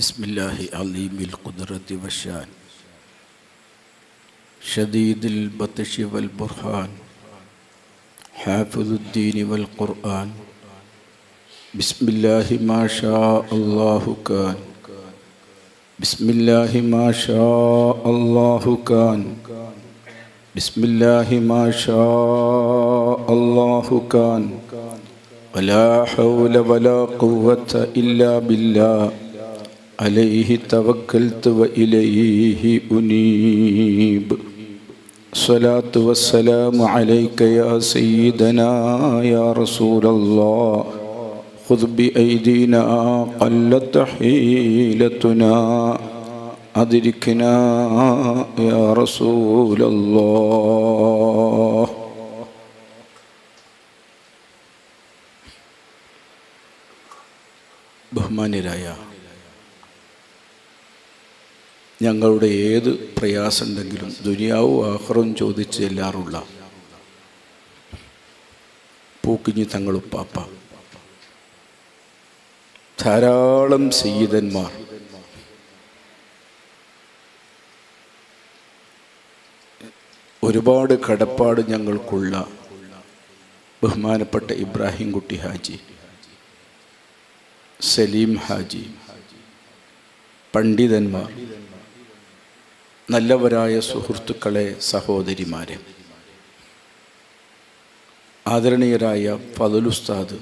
بسم الله عليم القدرة والشان شديد البطش والبرهان حافظ الدين والقرآن بسم الله ما شاء الله كان بسم الله ما شاء الله كان بسم الله ما شاء الله كان ولا حول ولا قوة إلا بالله عليه توكلت وإليه أنيب الصلاة والسلام عليك يا سيدنا يا رسول الله خذ بأيدينا قلت حيلتنا أدركنا يا رسول الله. ബഹുമാന്യരായ ഞങ്ങളുടെ ഏത് പ്രയാസമുണ്ടെങ്കിലും ദുനിയാവും ആഖിറവും ചോദിച്ച് ചെല്ലാറുള്ള പൂക്കിഞ്ഞി തങ്ങളുപ്പാപ്പ, ധാരാളം സയ്യിദന്മാർ, ഒരുപാട് കടപ്പാട് ഞങ്ങൾക്കുള്ള ബഹുമാനപ്പെട്ട ഇബ്രാഹിം കുട്ടി ഹാജി, സലീം ഹാജി, പണ്ഡിതന്മാർ, നല്ലവരായ സുഹൃത്തുക്കളെ, സഹോദരിമാരെ, ആദരണീയരായ ഫദൽ ഉസ്താദ്,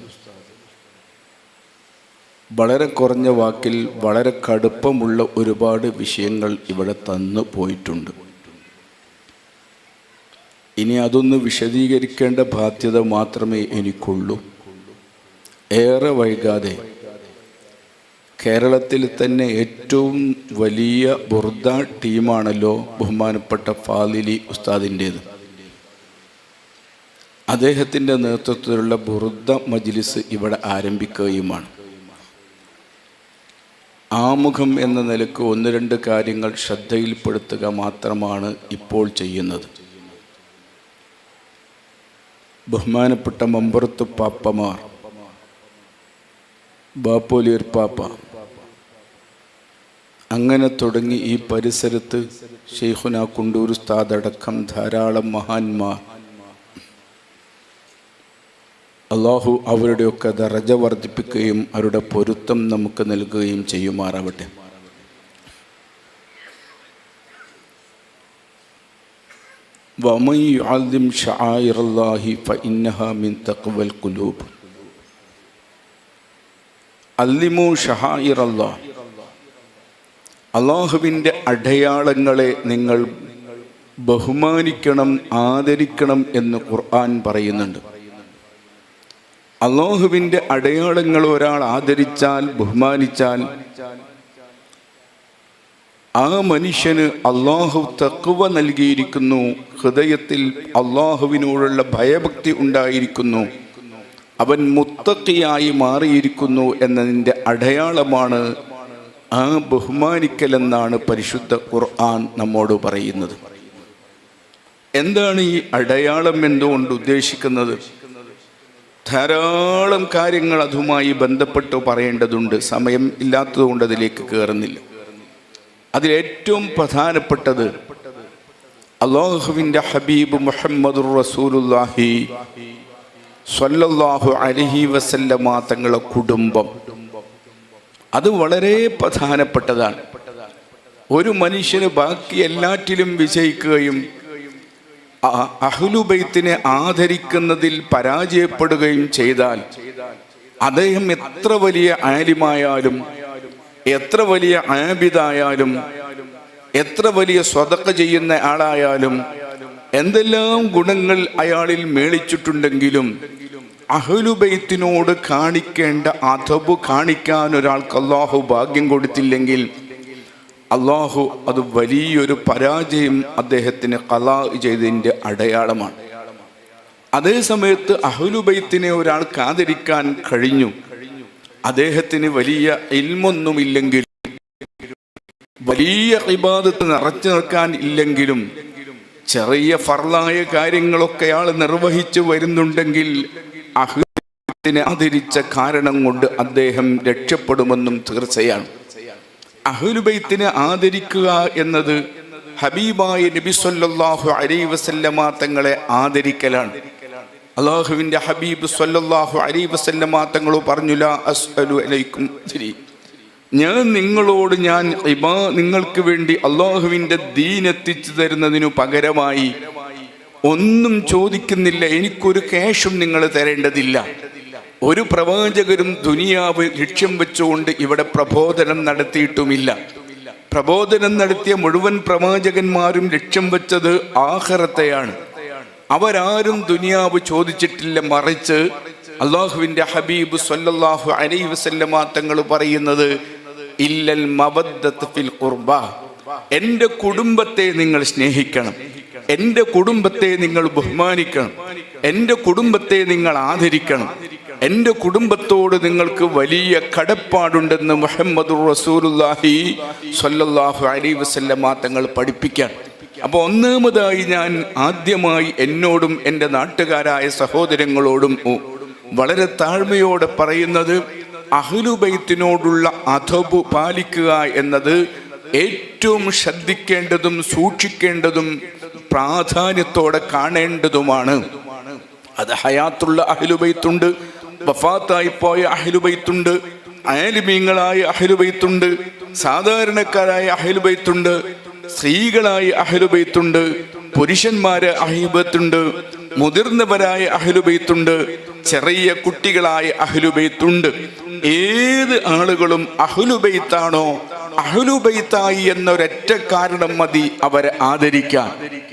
വളരെ കുറഞ്ഞ വാക്കിൽ വളരെ കടുപ്പമുള്ള ഒരുപാട് വിഷയങ്ങൾ ഇവിടെ തന്നു പോയിട്ടുണ്ട്. ഇനി അതൊന്ന് വിശദീകരിക്കേണ്ട ബാധ്യത മാത്രമേ എനിക്കുള്ളൂ. ഏറെ വൈകാതെ കേരളത്തിൽ തന്നെ ഏറ്റവും വലിയ ബുർദ ടീമാണല്ലോ ബഹുമാനപ്പെട്ട ഫാദിലി ഉസ്താദിൻ്റേത്. അദ്ദേഹത്തിൻ്റെ നേതൃത്വത്തിലുള്ള ബുർദ മജ്ലിസ് ഇവിടെ ആരംഭിക്കുകയുമാണ്. ആമുഖം എന്ന നിലക്ക് ഒന്ന് രണ്ട് കാര്യങ്ങൾ ശ്രദ്ധയിൽപ്പെടുത്തുക മാത്രമാണ് ഇപ്പോൾ ചെയ്യുന്നത്. ബഹുമാനപ്പെട്ട മമ്പുറത്ത് പാപ്പമാർ, ബാപ്പോലിയർ പാപ്പ, അങ്ങനെ തുടങ്ങി ഈ പരിസരത്ത് ശൈഖുന കുണ്ടൂർ ഉസ്താദ് അടക്കം ധാരാളം മഹാന്മാർ, അള്ളാഹു അവരുടെയൊക്കെ ദറജ വർദ്ധിപ്പിക്കുകയും അവരുടെ പൊരുത്തം നമുക്ക് നൽകുകയും ചെയ്യുമാറാവട്ടെ. വമൻ യുഅദ്ദിം ശആയിറല്ലാഹി ഫഇന്നഹാ മിൻ തഖ്വൽ ഖുലൂബ്. അല്ലിമു ശആയിറല്ലാഹ്, അള്ളാഹുവിൻ്റെ അടയാളങ്ങളെ നിങ്ങൾ ബഹുമാനിക്കണം, ആദരിക്കണം എന്ന് ഖുർആൻ പറയുന്നുണ്ട്. അള്ളാഹുവിൻ്റെ അടയാളങ്ങൾ ഒരാൾ ആദരിച്ചാൽ, ബഹുമാനിച്ചാൽ, ആ മനുഷ്യന് അള്ളാഹു തഖ്വ നൽകിയിരിക്കുന്നു, ഹൃദയത്തിൽ അള്ളാഹുവിനോടുള്ള ഭയഭക്തി ഉണ്ടായിരിക്കുന്നു, അവൻ മുത്തഖിയായി മാറിയിരിക്കുന്നു എന്നതിൻ്റെ അടയാളമാണ് ആ ബഹുമാനിക്കലെന്നാണ് പരിശുദ്ധ ഖുർആൻ നമ്മോട് പറയുന്നത്. എന്താണ് ഈ അടയാളം എന്തുകൊണ്ട് ഉദ്ദേശിക്കുന്നത്? ധാരാളം കാര്യങ്ങൾ അതുമായി ബന്ധപ്പെട്ട് പറയേണ്ടതുണ്ട്. സമയം ഇല്ലാത്തതുകൊണ്ട് അതിലേക്ക് കയറുന്നില്ല. അതിലേറ്റവും പ്രധാനപ്പെട്ടത് അല്ലാഹുവിൻ്റെ ഹബീബ് മുഹമ്മദുർ റസൂലുള്ളാഹി സ്വല്ലല്ലാഹു അലൈഹി വസല്ലമ തങ്ങളുടെ കുടുംബം, അത് വളരെ പ്രധാനപ്പെട്ടതാണ്. ഒരു മനുഷ്യന് ബാക്കി എല്ലാറ്റിലും വിജയിക്കുകയും അഹ്ലുബൈത്തിനെ ആദരിക്കുന്നതിൽ പരാജയപ്പെടുകയും ചെയ്താൽ അദ്ദേഹം എത്ര വലിയ ആലിമായാലും, എത്ര വലിയ ആബിദായാലും, എത്ര വലിയ സ്വതക്ക ചെയ്യുന്ന ആളായാലും, എന്തെല്ലാം ഗുണങ്ങൾ അയാളിൽ മേളിച്ചിട്ടുണ്ടെങ്കിലും അഹ്ലുബൈത്തിനോട് കാണിക്കേണ്ട അദബ് കാണിക്കാൻ ഒരാൾക്ക് അള്ളാഹു ഭാഗ്യം കൊടുത്തില്ലെങ്കിൽ അള്ളാഹു അത് വലിയൊരു പരാജയം അദ്ദേഹത്തിന് ഖലാ ചെയ്തതിൻ്റെ അടയാളമാണ്. അതേ സമയത്ത് അഹ്ലുബൈത്തിനെ ഒരാൾക്ക് ആദരിക്കാൻ കഴിഞ്ഞു, അദ്ദേഹത്തിന് വലിയ ഇൽമൊന്നുമില്ലെങ്കിലും, വലിയ ഇബാദത്ത് നിറച്ചു നിൽക്കാൻ ഇല്ലെങ്കിലും, ചെറിയ ഫർളായ കാര്യങ്ങളൊക്കെ അയാൾ നിർവഹിച്ചു വരുന്നുണ്ടെങ്കിൽ അഹ്ലുബൈത്തിനെ ആദരിച്ച കാരണം കൊണ്ട് അദ്ദേഹം രക്ഷപ്പെടുമെന്നും തീർച്ചയാണ്. അഹ്ലുബൈത്തിനെ ആദരിക്കുക എന്നത് ഹബീബായ നബി സല്ലല്ലാഹു അലൈഹി വസല്ലമ തങ്ങളെ ആദരിക്കലാണ്. അല്ലാഹുവിൻ്റെ ഹബീബ് സല്ലല്ലാഹു അലൈഹി വസല്ലമ തങ്ങൾ പറഞ്ഞു, ലാ അസ്അലു അലൈക്കും അജ്രി, നിങ്ങൾക്ക് വേണ്ടി അല്ലാഹുവിൻ്റെ ദീൻ എത്തിച്ചു തരുന്നതിനു പകരമായി ഒന്നും ചോദിക്കുന്നില്ല, എനിക്കൊരു ക്യാഷും നിങ്ങൾ തരേണ്ടതില്ല. ഒരു പ്രവാചകരും ദുനിയാവ് ലക്ഷ്യം വെച്ചുകൊണ്ട് ഇവിടെ പ്രബോധനം നടത്തിയിട്ടുമില്ല. പ്രബോധനം നടത്തിയ മുഴുവൻ പ്രവാചകന്മാരും ലക്ഷ്യം വെച്ചത് ആഖിറത്തെയാണ്. അവരാരും ദുനിയാവ് ചോദിച്ചിട്ടില്ല. മറിച്ച് അല്ലാഹുവിൻ്റെ ഹബീബ് സല്ലല്ലാഹു അലൈഹി വസല്ലമ തങ്ങൾ പറയുന്നത്, ഇല്ലൽ മവദ്ദത്ത് ഫിൽ ഖുർബ, എൻ്റെ കുടുംബത്തെ നിങ്ങൾ സ്നേഹിക്കണം, എൻ്റെ കുടുംബത്തെ നിങ്ങൾ ബഹുമാനിക്കണം, എൻ്റെ കുടുംബത്തെ നിങ്ങൾ ആദരിക്കണം, എൻ്റെ കുടുംബത്തോട് നിങ്ങൾക്ക് വലിയ കടപ്പാടുണ്ടെന്ന് മുഹമ്മദുർ റസൂലുള്ളാഹി സ്വല്ലല്ലാഹു അലൈഹി വസല്ലമ തങ്ങൾ പഠിപ്പിക്കാൻ. അപ്പോൾ ഒന്നാമതായി ഞാൻ ആദ്യമായി എന്നോടും എൻ്റെ നാട്ടുകാരായ സഹോദരങ്ങളോടും വളരെ താഴ്മയോടെ പറയുന്നത്, അഹ്ലുബൈത്തിനോടുള്ള അദബ് പാലിക്കുക എന്നത് ഏറ്റവും ശ്രദ്ധിക്കേണ്ടതും സൂക്ഷിക്കേണ്ടതും പ്രാധാന്യത്തോടെ കാണേണ്ടതുമാണ്. അത് ഹയാത്തുള്ള അഹ്ലുബൈത്തുണ്ട്, വഫാത്തായി പോയ അഹ്ലുബൈത്തുണ്ട്, ആലിമീങ്ങളായ അഹ്ലുബൈത്തുണ്ട്, സാധാരണക്കാരായ അഹ്ലുബൈത്തുണ്ട്, സ്ത്രീകളായ അഹ്ലുബൈത്തുണ്ട്, പുരുഷന്മാരെ അഹ്ലുബൈത്തുണ്ട്, മുതിർന്നവരായ അഹ്ലുബൈത്തുണ്ട്, ചെറിയ കുട്ടികളായ അഹ്ലുബൈത്തുണ്ട്. ഏത് ആളുകളും അഹ്ലുബൈത്താണോ, അഹ്ലുബൈത്തായി എന്നൊരൊറ്റ കാരണം മതി അവരെ ആദരിക്കാൻ,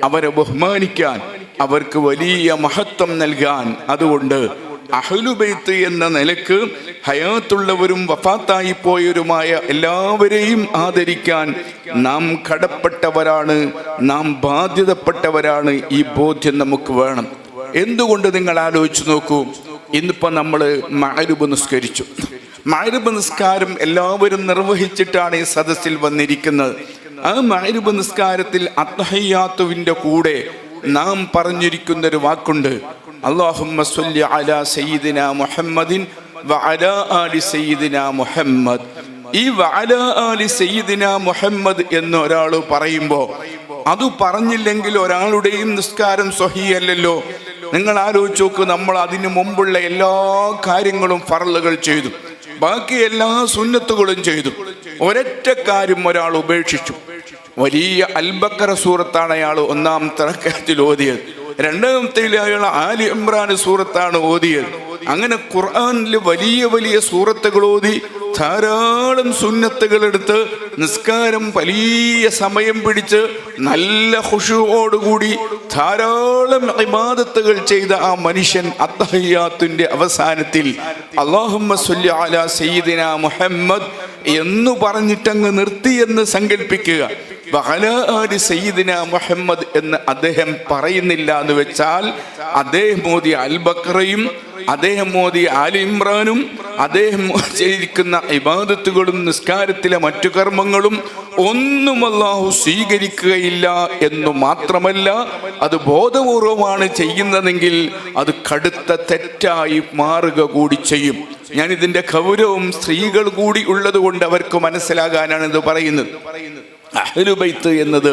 അവരെ ബഹുമാനിക്കാൻ, അവർക്ക് വലിയ മഹത്വം നൽകാൻ. അതുകൊണ്ട് അഹ്ലുബൈത്ത് എന്ന നിലക്ക് ഹയാത്തുള്ളവരും വഫാത്തായി പോയവരുമായ എല്ലാവരെയും ആദരിക്കാൻ നാം കടപ്പെട്ടവരാണ്, നാം ബാധ്യതപ്പെട്ടവരാണ്. ഈ ബോധ്യം നമുക്ക് വേണം. എന്തുകൊണ്ട് നിങ്ങൾ ആലോചിച്ച് നോക്കൂ. ഇന്നിപ്പോൾ നമ്മൾ മഗ്‌രിബ് നിസ്കരിച്ചു. മഗ്‌രിബ് നിസ്കാരം എല്ലാവരും നിർവഹിച്ചിട്ടാണ് ഈ സദസ്സിൽ വന്നിരിക്കുന്നത്. ആ മഗ്‌രിബ് നിസ്കാരത്തിൽ അത്ഹയ്യാത്തുവിൻ്റെ കൂടെ നാം പറഞ്ഞിരിക്കുന്നൊരു വാക്കുണ്ട്, അല്ലാഹുമ്മ സ്വല്ലി അലാ സയ്യിദിനാ മുഹമ്മദിൻ വഅലാ ആലി സയ്യിദിനാ മുഹമ്മദ്. ഈ വഅലാ ആലി സയ്യിദിനാ മുഹമ്മദ് എന്ന് ഒരാൾ പറയുമ്പോൾ അത് പറഞ്ഞില്ലെങ്കിൽ ഒരാളുടെയും നിസ്കാരം സ്വഹീഹല്ലല്ലോ. നിങ്ങൾ ആലോചിച്ച് നോക്ക്, നമ്മൾ അതിനു മുമ്പുള്ള എല്ലാ കാര്യങ്ങളും ഫർളുകൾ ചെയ്തു, ബാക്കി എല്ലാ സുന്നത്തുകളും ചെയ്തു, ഒരൊറ്റ കാര്യം ഒരാൾ ഉപേക്ഷിച്ചു. വലിയ അൽ-ബഖറ സൂറത്താണ് അയാൾ ഒന്നാമത്തെ റക്അത്തിൽ ഓതിയത്, രണ്ടാമത്തെ അയാൾ ആലി ഇമ്രാൻ സൂറത്താണ് ഓതിയത്. അങ്ങനെ ഖുർആനിൽ വലിയ വലിയ സൂറത്തുകൾ ഓതി, ധാരാളം സുന്നത്തുകൾ എടുത്ത്, നിസ്കാരം വലിയ സമയം പിടിച്ച് നല്ല ഖുശൂഅോടുകൂടി ധാരാളം ഇബാദത്തുകൾ ചെയ്ത ആ മനുഷ്യൻ അത്തഹിയ്യാത്തിന്റെ അവസാനത്തിൽ അല്ലാഹുമ്മ സ്വല്ലി അലാ സയ്യിദിനാ മുഹമ്മദ് എന്ന് പറഞ്ഞിട്ടങ്ങ് നിർത്തി എന്ന് സങ്കല്പിക്കുക. വഅലാ ആലി സയ്യിദിനാ മുഹമ്മദ് എന്ന് അദ്ദേഹം പറയുന്നില്ല എന്ന് വെച്ചാൽ അദ്ദേഹം ഓതിയ അൽ-ബഖറയും അദ്ദേഹം ഓതിയ ആലി ഇമ്രാനും അദ്ദേഹം ചെയ്തിരിക്കുന്ന ഇബാദത്തുകളും നിസ്കാരത്തിലെ മറ്റു കർമ്മങ്ങളും ഒന്നും അല്ലാഹു സ്വീകരിക്കുകയില്ല എന്നു മാത്രമല്ല, അത് ബോധപൂർവമാണ് ചെയ്യുന്നതെങ്കിൽ അത് കടുത്ത തെറ്റായി മാറുക കൂടി ചെയ്യും. ഞാൻ ഇതിൻ്റെ ഗൗരവം സ്ത്രീകൾ കൂടി ഉള്ളത് കൊണ്ട് അവർക്ക് മനസ്സിലാകാനാണ് ഇത് പറയുന്നത്. അഹ്ലുബൈത്ത് എന്നത്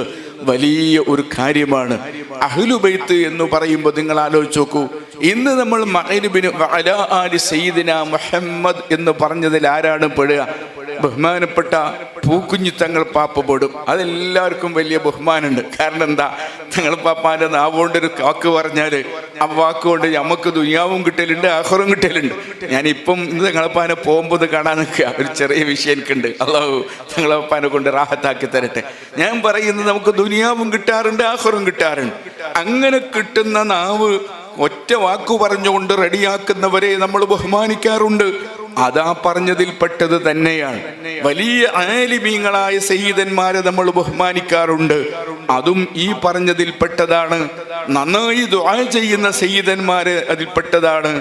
വലിയ ഒരു കാര്യമാണ്. അഹ്ലുബൈത്ത് എന്ന് പറയുമ്പോൾ നിങ്ങൾ ആലോചിച്ച് നോക്കൂ, ഇന്ന് നമ്മൾ മഗ്‌രിബിന് വഅലാ ആലി സയ്യിദിനാ മുഹമ്മദ് എന്ന് പറഞ്ഞതിൽ ആരാണ് പെടുക? ബഹുമാനപ്പെട്ട പൂക്കുഞ്ഞി തങ്ങൾ പാപ്പ പെടും. അതെല്ലാവർക്കും വലിയ ബഹുമാനമുണ്ട്. കാരണം എന്താ, തങ്ങൾ പാപ്പാൻ്റെ നാവുകൊണ്ടൊരു വാക്ക് പറഞ്ഞാൽ ആ വാക്കുകൊണ്ട് നമുക്ക് ദുനിയാവും കിട്ടലുണ്ട്, ആഖിറവും കിട്ടലുണ്ട്. ഞാനിപ്പം ഇന്ന് തങ്ങളപ്പാനെ പോകുമ്പോൾ ഇത് കാണാൻ നിൽക്കുക, ഒരു ചെറിയ വിഷയം എനിക്കുണ്ട്. അല്ലാഹു തങ്ങളപ്പാനെ കൊണ്ട് റാഹത്താക്കി തരട്ടെ. ഞാൻ പറയുന്നത് നമുക്ക് ദുനിയാവും കിട്ടാറുണ്ട്, ആഖിറവും കിട്ടാറുണ്ട്. അങ്ങനെ കിട്ടുന്ന നാവ് ഒറ്റ വാക്കു പറഞ്ഞുകൊണ്ട് റെഡിയാക്കുന്നവരെ നമ്മൾ ബഹുമാനിക്കാറുണ്ട്. അതാ പറഞ്ഞതിൽ പെട്ടത് തന്നെയാണ്. വലിയ ആലിമീങ്ങളായ സയ്യിദന്മാരെ നമ്മൾ ബഹുമാനിക്കാറുണ്ട്, അതും ഈ പറഞ്ഞതിൽ പെട്ടതാണ്. നന്നായി ദുആ ചെയ്യുന്ന സയ്യിദന്മാരെ അതിൽപ്പെട്ടതാണ്.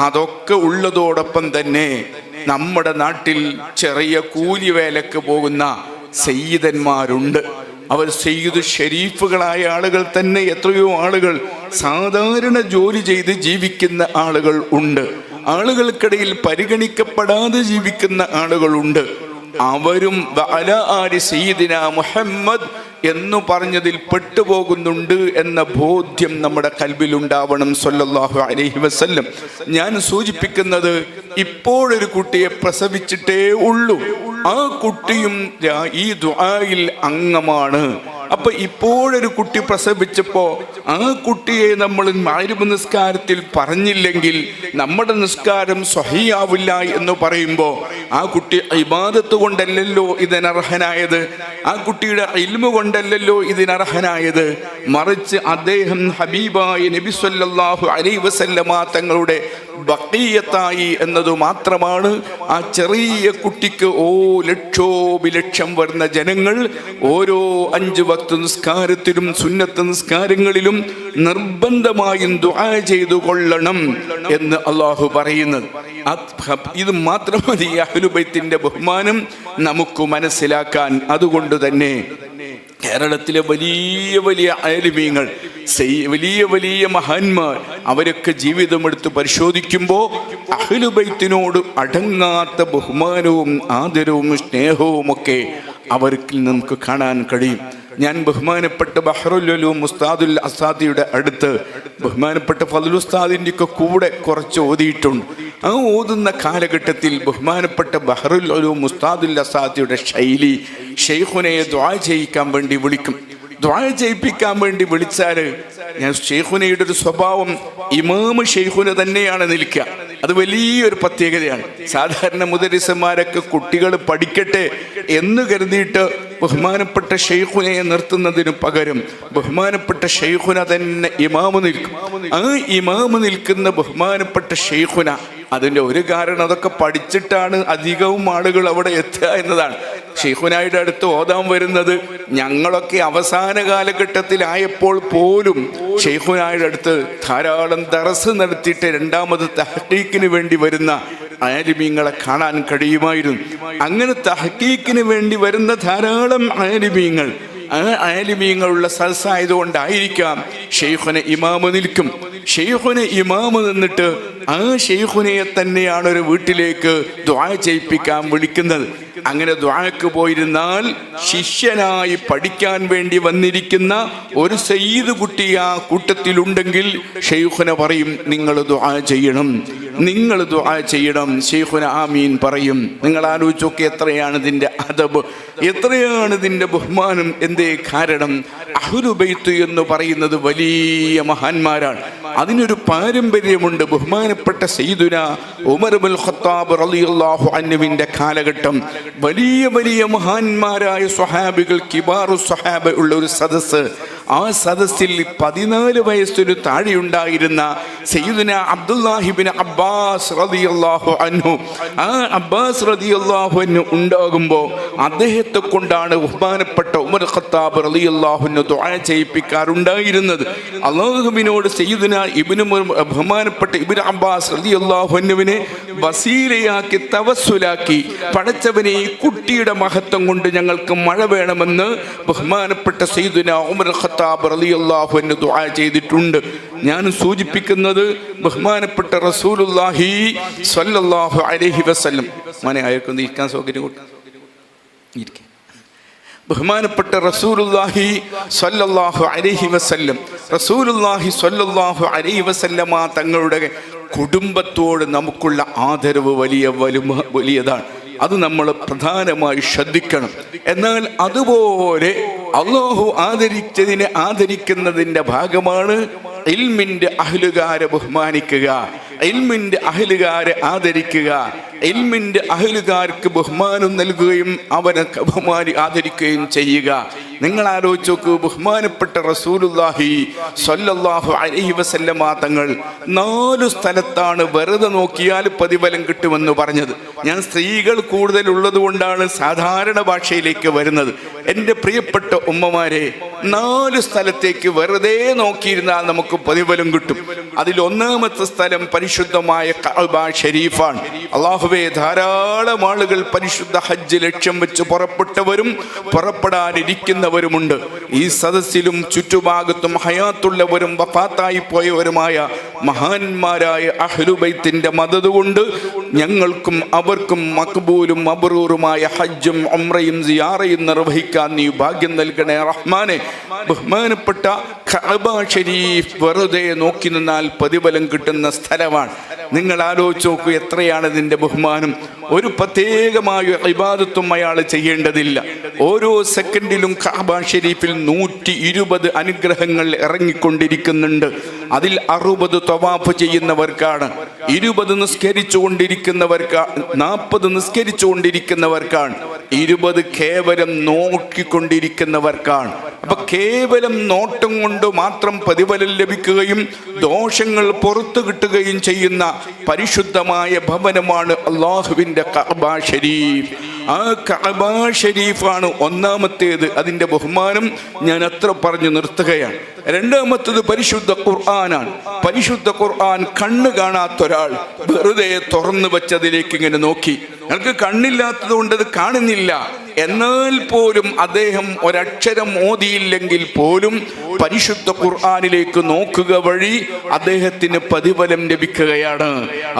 അതൊക്കെ ഉള്ളതോടൊപ്പം തന്നെ നമ്മുടെ നാട്ടിൽ ചെറിയ കൂലിവേലക്ക് പോകുന്ന സയ്യിദന്മാരുണ്ട്. അവർ സയ്യിദ് ഷരീഫുകളായ ആളുകൾ തന്നെ. എത്രയോ ആളുകൾ സാധാരണ ജോലി ചെയ്ത് ജീവിക്കുന്ന ആളുകൾ ഉണ്ട്. ആളുകൾക്കിടയിൽ പരിഗണിക്കപ്പെടാതെ ജീവിക്കുന്ന ആളുകളുണ്ട്. അവരും വഅലാ ആലി സയ്യിദിന മുഹമ്മദ് എന്നു പറഞ്ഞതിൽ പെട്ടുപോകുന്നുണ്ട് എന്ന ബോധ്യം നമ്മുടെ കൽബിലുണ്ടാവണം സല്ലല്ലാഹു അലൈഹി വസല്ലം. ഞാൻ സൂചിപ്പിക്കുന്നത് ഇപ്പോഴൊരു കുട്ടിയെ പ്രസവിച്ചിട്ടേ ഉള്ളൂ, ആ കുട്ടിയും ഈ ദുആയിൽ അംഗമാണ്. അപ്പൊ ഇപ്പോഴൊരു കുട്ടി പ്രസവിച്ചപ്പോ ആ കുട്ടിയെ നമ്മൾ മഗ്‌രിബ് നിസ്കാരത്തിൽ പറഞ്ഞില്ലെങ്കിൽ നമ്മുടെ നിസ്കാരം സ്വഹീഹാവില്ല എന്ന് പറയുമ്പോൾ ആ കുട്ടി ഇബാദത്ത് കൊണ്ടല്ലല്ലോ ഇതിനർഹനായത്, ആ കുട്ടിയുടെ ഇൽമു കൊണ്ടല്ലല്ലോ ഇതിനർഹനായത്, മറിച്ച് അദ്ദേഹം ഹബീബായ നബി സല്ലല്ലാഹു അലൈഹി വസല്ലമ തങ്ങളുടെ ബഖിയത്തായി എന്നത് മാത്രമാണ്. ആ ചെറിയ കുട്ടിക്ക് ലക്ഷോപലക്ഷം വരുന്ന ജനങ്ങൾ ഓരോ 5 വക്ത് നിസ്കാരത്തിലും സുന്നത്ത് നിസ്കാരങ്ങളിലും നിർബന്ധമായും ദുആ ചെയ്തു കൊള്ളണം എന്ന് അല്ലാഹു പറയുന്നത്. ഇത് മാത്രം മതി അഹ്ലുൽ ബൈത്തിന്റെ ബഹുമാനം നമുക്ക് മനസ്സിലാക്കാൻ. അതുകൊണ്ട് തന്നെ കേരളത്തിലെ വലിയ വലിയ ആലിമീങ്ങൾ, വലിയ വലിയ മഹാന്മാർ, അവരൊക്കെ ജീവിതമെടുത്ത് പരിശോധിക്കുമ്പോൾ അഹ്ലുൽ ബൈത്തിനോട് അടങ്ങാത്ത ബഹുമാനവും ആദരവും സ്നേഹവും ഒക്കെ അവർക്ക് നമുക്ക് കാണാൻ കഴിയും. ഞാൻ ബഹുമാനപ്പെട്ട ബഹ്റുൽ ഉലൂം ഉസ്താദുൽ അസാദിയുടെ അടുത്ത് ബഹുമാനപ്പെട്ട ഫദ്ലുൽ ഉസ്താദിൻ്റെ ഒക്കെ കൂടെ കുറച്ച് ഓതിയിട്ടുണ്ട്. ആ ഓതുന്ന കാലഘട്ടത്തിൽ ബഹുമാനപ്പെട്ട ബഹ്റുൽ ഉലൂം ഉസ്താദുൽ അസാദിയുടെ ശൈലി, ഷെയ്ഖുനയെ ദുആ ചെയ്യിക്കാൻ വേണ്ടി വിളിക്കും. ദുആ ചെയ്യിപ്പിക്കാൻ വേണ്ടി വിളിച്ചാൽ ഞാൻ ഷെയ്ഖുനയുടെ ഒരു സ്വഭാവം ഇമാമ് ഷെയ്ഖുന തന്നെയാണ് നിൽക്കുക. അത് വലിയൊരു പ്രത്യേകതയാണ്. സാധാരണ മുദരിസന്മാരൊക്കെ കുട്ടികൾ പഠിക്കട്ടെ എന്ന് കരുതിയിട്ട് ബഹുമാനപ്പെട്ട ഷെയ്ഖുനയെ നിർത്തുന്നതിനു പകരം ബഹുമാനപ്പെട്ട ഷെയ്ഖുന തന്നെ ഇമാമ് നിൽക്കും. ആ ഇമാമ് നിൽക്കുന്ന ബഹുമാനപ്പെട്ട ഷെയ്ഖുന, അതിൻ്റെ ഒരു കാരണം അതൊക്കെ പഠിച്ചിട്ടാണ് അധികവും ആളുകൾ അവിടെ എത്തുക എന്നതാണ്. ഷെയ്ഖുനായുടെ അടുത്ത് ഓതാൻ വരുന്നത് ഞങ്ങളൊക്കെ അവസാന കാലഘട്ടത്തിലായപ്പോൾ പോലും ഷെയ്ഖുനായുടെ അടുത്ത് ധാരാളം ദർസ് നടത്തിയിട്ട് രണ്ടാമത് തഹ്ഖീഖിന് വേണ്ടി വരുന്ന ആലിമീങ്ങളെ കാണാൻ കഴിയുമായിരുന്നു. അങ്ങനെ തഹ്ഖീഖിന് വേണ്ടി വരുന്ന ധാരാളം ആലിമീങ്ങൾ, ആ ആലിമീങ്ങളുള്ള സദസ്സായതുകൊണ്ടായിരിക്കാം ഷെയ്ഖുന ഇമാമ് നിൽക്കും. ഷെയ്ഖുന ഇമാമ് നിന്നിട്ട് ആ ഷെയ്ഖുനയെ തന്നെയാണ് ഒരു വീട്ടിലേക്ക് ദുആ ചെയ്യിപ്പിക്കാൻ വിളിക്കുന്നത്. അങ്ങനെ ദുആക്ക് പോയിരുന്നാൽ ശിഷ്യനായി പഠിക്കാൻ വേണ്ടി വന്നിരിക്കുന്ന ഒരു സയ്യിദ് കുട്ടി ആ കൂട്ടത്തിലുണ്ടെങ്കിൽ ഷെയ്ഖുന പറയും, നിങ്ങൾ ദുആ ചെയ്യണം, നിങ്ങൾ ദുആ ചെയ്യണം. ഷെയ്ഖുന ആമീൻ പറയും. നിങ്ങൾ ആലോചിച്ചൊക്കെ എത്രയാണ് ഇതിൻ്റെ അദബ്, എത്രയാണ് ഇതിൻ്റെ ബഹുമാനം. എന്തേ കാരണം? അഹ്ലുൽ ബൈത്ത് എന്ന് പറയുന്നത് വലിയ മഹാന്മാരാണ്. അതിനൊരു പാരമ്പര്യമുണ്ട്. ബഹുമാനപ്പെട്ട സയ്യിദുന ഉമർ ഇബ്നുൽ ഖത്താബ് റളിയല്ലാഹു അൻഹുവിൻ്റെ കാലഘട്ടം വലിയ വലിയ മഹാന്മാരായ സ്വഹാബികൾ, കിബാറു സ്വഹാബ ഉള്ള ഒരു സദസ്സ്. ആ സദസ്സിൽ 14 വയസ്സിന് താഴെയുണ്ടായിരുന്ന സയ്യിദുന അബ്ദുല്ലാഹിബ്നു അബ്ബാസ് റളിയല്ലാഹു അൻഹു, ആ അബ്ബാസ് റളിയല്ലാഹു അൻഹു ഉണ്ടാകുമ്പോൾ അദ്ദേഹത്തെ കൊണ്ടാണ് ബഹുമാനപ്പെട്ട ഉമർ ഖത്താബ് റളിയല്ലാഹു അൻഹു ദുആ ചെയ്യിപ്പിക്കാറുണ്ടായിരുന്നത്. അല്ലാഹുവിനോട് സയ്യിദുന ബഹുമാനപ്പെട്ട ഇബ്നു അബ്ബാസ് റളിയല്ലാഹു അൻഹുവിനെ വസീലയാക്കി തവസ്സുലാക്കി, പടച്ചവനെ ഈ കുട്ടിയുടെ മഹത്വം കൊണ്ട് ഞങ്ങൾക്ക് മഴ വേണമെന്ന് ബഹുമാനപ്പെട്ട സയ്യിദുന ഉമർ ഖത്താബ് റളിയല്ലാഹു അൻഹു ദുആ ചെയ്തിട്ടുണ്ട്. ഞാൻ സൂചിപ്പിക്കുന്നത് ബഹുമാനപ്പെട്ട റസൂലുള്ളാഹി സ്വല്ലല്ലാഹു അലൈഹി വസല്ലം, മനെ ആർക്കും ഇരിക്കാൻ സൗകര്യം കൊടുക്കാൻ ഇരിക്കും. ബഹുമാനപ്പെട്ട റസൂലുള്ളാഹി സ്വല്ലല്ലാഹു അലൈഹി വസല്ലം, റസൂലുള്ളാഹി സ്വല്ലല്ലാഹു അലൈഹി വസല്ലമ തങ്ങളുടെ കുടുംബത്തോട് നമുക്കുള്ള ആദരവ് വലിയതാണ്. അത് നമ്മൾ പ്രധാനമായി ശ്രദ്ധിക്കണം. എന്നാൽ അതുപോലെ അല്ലാഹു ആദരിക്കുന്നതിൻ്റെ ഭാഗമാണ് ഇൽമിൻ്റെ അഹ്ലുകാരെ ബഹുമാനിക്കുക, ഇൽമിൻ്റെ അഹ്ലുകാരെ ആദരിക്കുക, ഇൽമിൻ്റെ അഹ്ലുകാർക്ക് ബഹുമാനം നൽകുകയും അവരെ ആദരിക്കുകയും ചെയ്യുക. നിങ്ങൾ ആലോചിച്ച് നോക്കൂ, ബഹുമാനപ്പെട്ട റസൂലുള്ളാഹി സ്വല്ലല്ലാഹു അലൈഹി വസല്ലമ തങ്ങൾ 4 സ്ഥലത്താണ് വെറുതെ നോക്കിയാൽ പ്രതിഫലം കിട്ടുമെന്ന് പറഞ്ഞത്. ഞാൻ സ്ത്രീകൾ കൂടുതലുള്ളത് കൊണ്ടാണ് സാധാരണ ഭാഷയിലേക്ക് വരുന്നത്. എൻ്റെ പ്രിയപ്പെട്ട ഉമ്മമാരെ, 4 സ്ഥലത്തേക്ക് വെറുതെ നോക്കിയിരുന്നാൽ നമുക്ക് പ്രതിഫലം കിട്ടും. അതിൽ ഒന്നാമത്തെ സ്ഥലം പരിശുദ്ധമായ കഅബ ഷരീഫാണ്. അല്ലാഹുവേ, ധാരാളം ആളുകൾ പരിശുദ്ധ ഹജ്ജ് ലക്ഷ്യം വെച്ച് പുറപ്പെട്ടവരും പുറപ്പെടാനിരിക്കുന്ന ജീവിക്കുന്നവരുമുണ്ട്. ഈ സദസ്സിലും ചുറ്റുഭാഗത്തും ഹയാത്തുള്ളവരും വഫാത്തായി പോയവരുമായ മഹാന്മാരായ അഹ്ലുബൈത്തിന്റെ മദദ് കൊണ്ട് ഞങ്ങൾക്കും അവർക്കും മഖ്ബൂലും മബ്റൂറുമായ ഹജ്ജും ഉംറയും സിയാറയും നിർവഹിക്കാൻ നീ ഭാഗ്യം നൽകണേ റഹ്മാനെ. ബഹുമാനപ്പെട്ട കഅബ ഷരീഫ് വെറുതെ നോക്കി നിന്നാൽ പ്രതിഫലം കിട്ടുന്ന സ്ഥലമാണ്. നിങ്ങൾ ആലോചിച്ച് നോക്കൂ, എത്രയാണ് ഇതിൻ്റെ ബഹുമാനം. ഒരു പ്രത്യേകമായ ഇബാദത്തും അയാൾ ചെയ്യേണ്ടതില്ല. ഓരോ സെക്കൻഡിലും കഅബ ഷരീഫിൽ 120 അനുഗ്രഹങ്ങൾ ഇറങ്ങിക്കൊണ്ടിരിക്കുന്നുണ്ട്. അതിൽ 60 തവാഫ് ചെയ്യുന്നവർക്കാണ്, 20 നിസ്കരിച്ചുകൊണ്ടിരിക്കുന്നവർക്കാണ്, 40 നിസ്കരിച്ചുകൊണ്ടിരിക്കുന്നവർക്കാണ്, 20 കേവലം നോക്കിക്കൊണ്ടിരിക്കുന്നവർക്കാണ്. അപ്പൊ കേവലം നോട്ടം കൊണ്ട് മാത്രം പ്രതിഫലം ലഭിക്കുകയും ദോഷങ്ങൾ പുറത്തു കിട്ടുകയും ചെയ്യുന്ന പരിശുദ്ധമായ ഭവനമാണ് അള്ളാഹുവിൻ്റെ കഅബ ഷരീഫ്. ആ കഅബ ഷരീഫാണ് ഒന്നാമത്തേത്. അതിൻ്റെ ബഹുമാനം ഞാൻ അത്ര പറഞ്ഞു നിർത്തുകയാണ്. രണ്ടാമത്തേത് പരിശുദ്ധ ഖുർആനാണ്. പരിശുദ്ധ ഖുർആൻ കണ്ണ് കാണാത്തൊരാൾ വെറുതെ തുറന്നു വെച്ചതിലേക്ക് ഇങ്ങനെ നോക്കി. ഞങ്ങൾക്ക് കണ്ണില്ലാത്തത് കൊണ്ട് അത് കാണുന്നില്ല. എന്നാൽ പോലും അദ്ദേഹം ഒരക്ഷരം ഓതിയില്ലെങ്കിൽ പോലും പരിശുദ്ധ ഖുർആനിലേക്ക് നോക്കുക വഴി അദ്ദേഹത്തിന് പ്രതിഫലം ലഭിക്കുകയാണ്.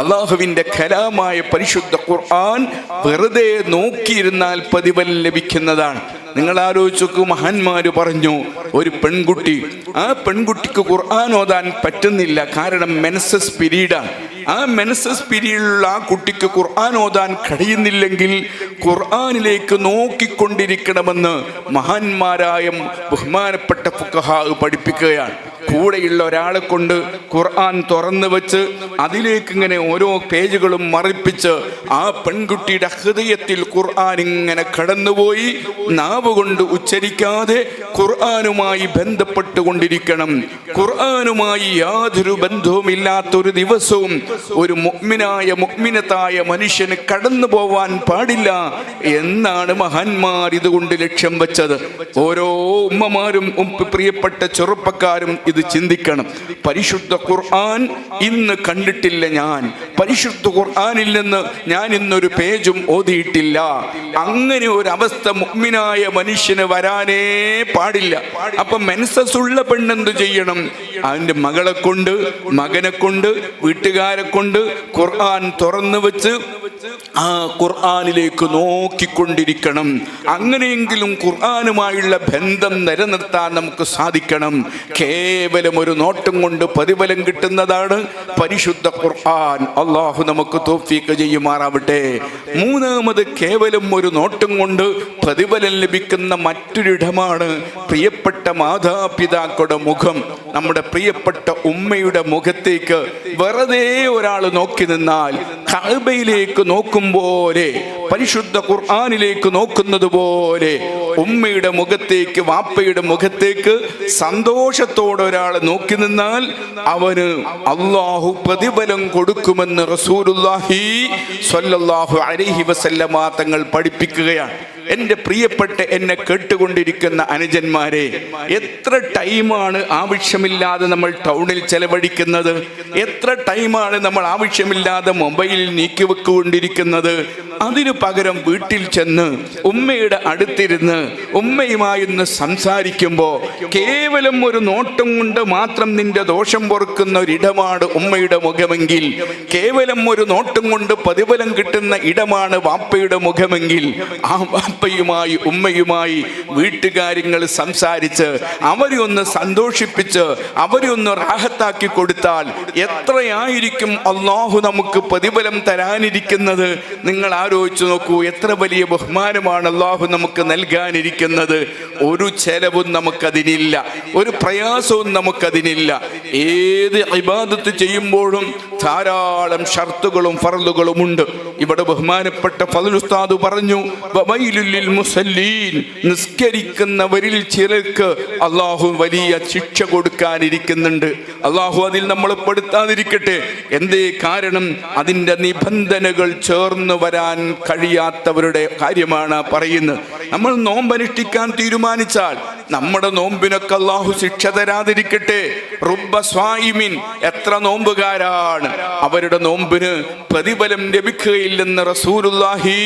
അള്ളാഹുവിൻ്റെ കലാമായ പരിശുദ്ധ ഖുർആൻ വെറുതെ നോക്കിയിരുന്നാൽ പ്രതിഫലം ലഭിക്കുന്നതാണ്. നിങ്ങൾ ആലോചിച്ച് നോക്കൂ, മഹാന്മാര് പറഞ്ഞു, ഒരു പെൺകുട്ടി, ആ പെൺകുട്ടിക്ക് ഖുർആൻ ഓതാൻ പറ്റുന്നില്ല. കാരണം മെൻസസ് പീരീഡാണ്. ആ മെൻസസ് പീരീഡിലുള്ള ആ കുട്ടിക്ക് ഖുർആൻ ഓതാൻ കഴിയുന്നില്ലെങ്കിൽ ഖുർആനിലേക്ക് നോക്കിക്കൊണ്ടിരിക്കണമെന്ന് മഹാന്മാരായ ബഹുമാനപ്പെട്ട ഫുഖഹാ പഠിപ്പിക്കുകയാണ്. കൂടെയുള്ള ഒരാളെ കൊണ്ട് ഖുർആൻ തുറന്നു വെച്ച് അതിലേക്ക് ഇങ്ങനെ ഓരോ പേജുകളും മറിപ്പിച്ച് ആ പെൺകുട്ടിയുടെ ഹൃദയത്തിൽ ഖുർആൻ ഇങ്ങനെ കടന്നുപോയി നാവ് കൊണ്ട് ഉച്ചരിക്കാതെ ഖുർആനുമായി ബന്ധപ്പെട്ടുകൊണ്ടിരിക്കണം. ഖുർആനുമായി യാതൊരു ബന്ധവുമില്ലാത്തൊരു ദിവസവും ഒരു മുഅ്മിനായ മുഅ്മിനത്തായ മനുഷ്യന് കടന്നു പോവാൻ പാടില്ല എന്നാണ് മഹാന്മാർ ഇതുകൊണ്ട് ലക്ഷ്യം വെച്ചത്. ഓരോ ഉമ്മമാരും പ്രിയപ്പെട്ട ചെറുപ്പക്കാരും ഇത് ചിന്തിക്കണം. പരിശുദ്ധ ഖുർആൻ ഇന്ന് കണ്ടിട്ടില്ല ഞാൻ, പരിശുദ്ധ ഖുർആനിൽ നിന്ന് ഞാൻ ഇന്നൊരു പേജും ഓതിയിട്ടില്ല. അങ്ങനെ ഒരു അവസ്ഥ മുഅ്മിനായ മനുഷ്യന് വരാനേ പാടില്ല. അപ്പൊ മെൻസസ് ഉള്ള പെണ്ണെന്ത് ചെയ്യണം? അവന്റെ മകളെ കൊണ്ട്, മകനെ കൊണ്ട്, വീട്ടുകാരെ കൊണ്ട് ഖുർആൻ തുറന്നു വെച്ച് ആ ഖുർആനിലേക്ക് നോക്കിക്കൊണ്ടിരിക്കണം. അങ്ങനെയെങ്കിലും ഖുർആനുമായുള്ള ബന്ധം നിലനിർത്താൻ നമുക്ക് സാധിക്കണം. കേവലം ഒരു നോട്ടം കൊണ്ട് പ്രതിഫലം കിട്ടുന്നതാണ് പരിശുദ്ധ ഖുർആൻ. അള്ളാഹു നമുക്ക് തൗഫീഖ് ചെയ്യുമാറാവട്ടെ. മൂന്നാമത്, കേവലം ഒരു നോട്ടം കൊണ്ട് പ്രതിഫലം ലഭിക്കുന്ന മറ്റൊരിടമാണ് പ്രിയപ്പെട്ട മാതാപിതാക്കളുടെ മുഖം. നമ്മുടെ പ്രിയപ്പെട്ട ഉമ്മയുടെ മുഖത്തേക്ക് വെറുതെ ഒരാൾ നോക്കി നിന്നാൽ കഅബയിലേക്ക് നോക്കും പോലെ, പരിശുദ്ധ ഖുർആനിലേക്ക് നോക്കുന്നത് പോലെ ഉമ്മയുടെ മുഖത്തേക്ക്, വാപ്പയുടെ മുഖത്തേക്ക് സന്തോഷത്തോടെ ഒരാൾ നോക്കി നിന്നാൽ അവന് അള്ളാഹു പ്രതിഫലം കൊടുക്കുമെന്ന് റസൂലുള്ളാഹി സ്വല്ലല്ലാഹു അലൈഹി വസല്ലമ തങ്ങൾ പഠിപ്പിക്കുകയാണ്. എൻ്റെ പ്രിയപ്പെട്ട എന്നെ കേട്ടുകൊണ്ടിരിക്കുന്ന അനുജന്മാരെ, എത്ര ടൈമാണ് ആവശ്യമില്ലാതെ നമ്മൾ ടൗണിൽ ചെലവഴിക്കുന്നത്? എത്ര ടൈമാണ് നമ്മൾ ആവശ്യമില്ലാതെ മൊബൈലിൽ നീക്കിവെക്കൊണ്ടിരിക്കുന്നത്? അതിനു പകരം വീട്ടിൽ ചെന്ന് ഉമ്മയുടെ അടുത്തിരുന്ന് ഉമ്മയുമായി ഒന്ന് സംസാരിക്കുമ്പോൾ കേവലം ഒരു നോട്ടം കൊണ്ട് മാത്രം നിന്റെ ദോഷം പൊറുക്കുന്ന ഒരിടമാണ് ഉമ്മയുടെ മുഖമെങ്കിൽ, കേവലം ഒരു നോട്ടം കൊണ്ട് പ്രതിഫലം കിട്ടുന്ന ഇടമാണ് വാപ്പയുടെ മുഖമെങ്കിൽ, ആ വാപ്പയുമായി ഉമ്മയുമായി വീട്ടുകാര്യങ്ങൾ സംസാരിച്ച് അവരെ ഒന്ന് സന്തോഷിപ്പിച്ച് അവരെ ഒന്ന് റാഹത്താക്കി കൊടുത്താൽ എത്രയായിരിക്കും അള്ളാഹു നമുക്ക് പ്രതിഫലം തരാനിരിക്കുന്നത്? നിങ്ങൾ ആലോചിച്ചു നോക്കൂ, എത്ര വലിയ ബഹുമാനമാണ് അള്ളാഹു നമുക്ക് നൽകാനിരിക്കുന്നത്. ഒരു ചെലവും നമുക്കതിനില്ല, ഒരു പ്രയാസവും നമുക്കതിനില്ല. ഏത് ഇബാദത്ത് ചെയ്യുമ്പോഴും ധാരാളം ഷർത്തുകളും ഫർളുകളും ഉണ്ട്. ഇവിടെ ബഹുമാനപ്പെട്ട ഫദ്ൽ ഉസ്താദ് പറഞ്ഞു, വവൈലുൽ മുസല്ലീൻ, നിസ്കരിക്കുന്നവരിൽ ചിലർക്ക് അള്ളാഹു വലിയ ശിക്ഷ കൊടുക്കാനിരിക്കുന്നുണ്ട്. അള്ളാഹു അതിൽ നമ്മളെ പെടുത്താതിരിക്കട്ടെ. എന്തേ കാരണം? അതിൻ്റെ നിബന്ധനകൾ ചേർന്ന് വരാൻ കഴിയാത്തവരുടെ കാര്യമാണ് പറയുന്നത്. നമ്മൾ നോമ്പനുഷ്ഠിക്കാൻ തീരുമാനിച്ചാൽ നമ്മുടെ നോമ്പിനൊക്കെ അള്ളാഹു ശിക്ഷ തരാതിരിക്കട്ടെ. റുബ്ബ സ്വായിമിൻ, എത്ര നോമ്പുകാരാണ് അവരുടെ നോമ്പിന് പ്രതിഫലം ലഭിക്കുകയില്ലെന്ന് റസൂലുള്ളാഹി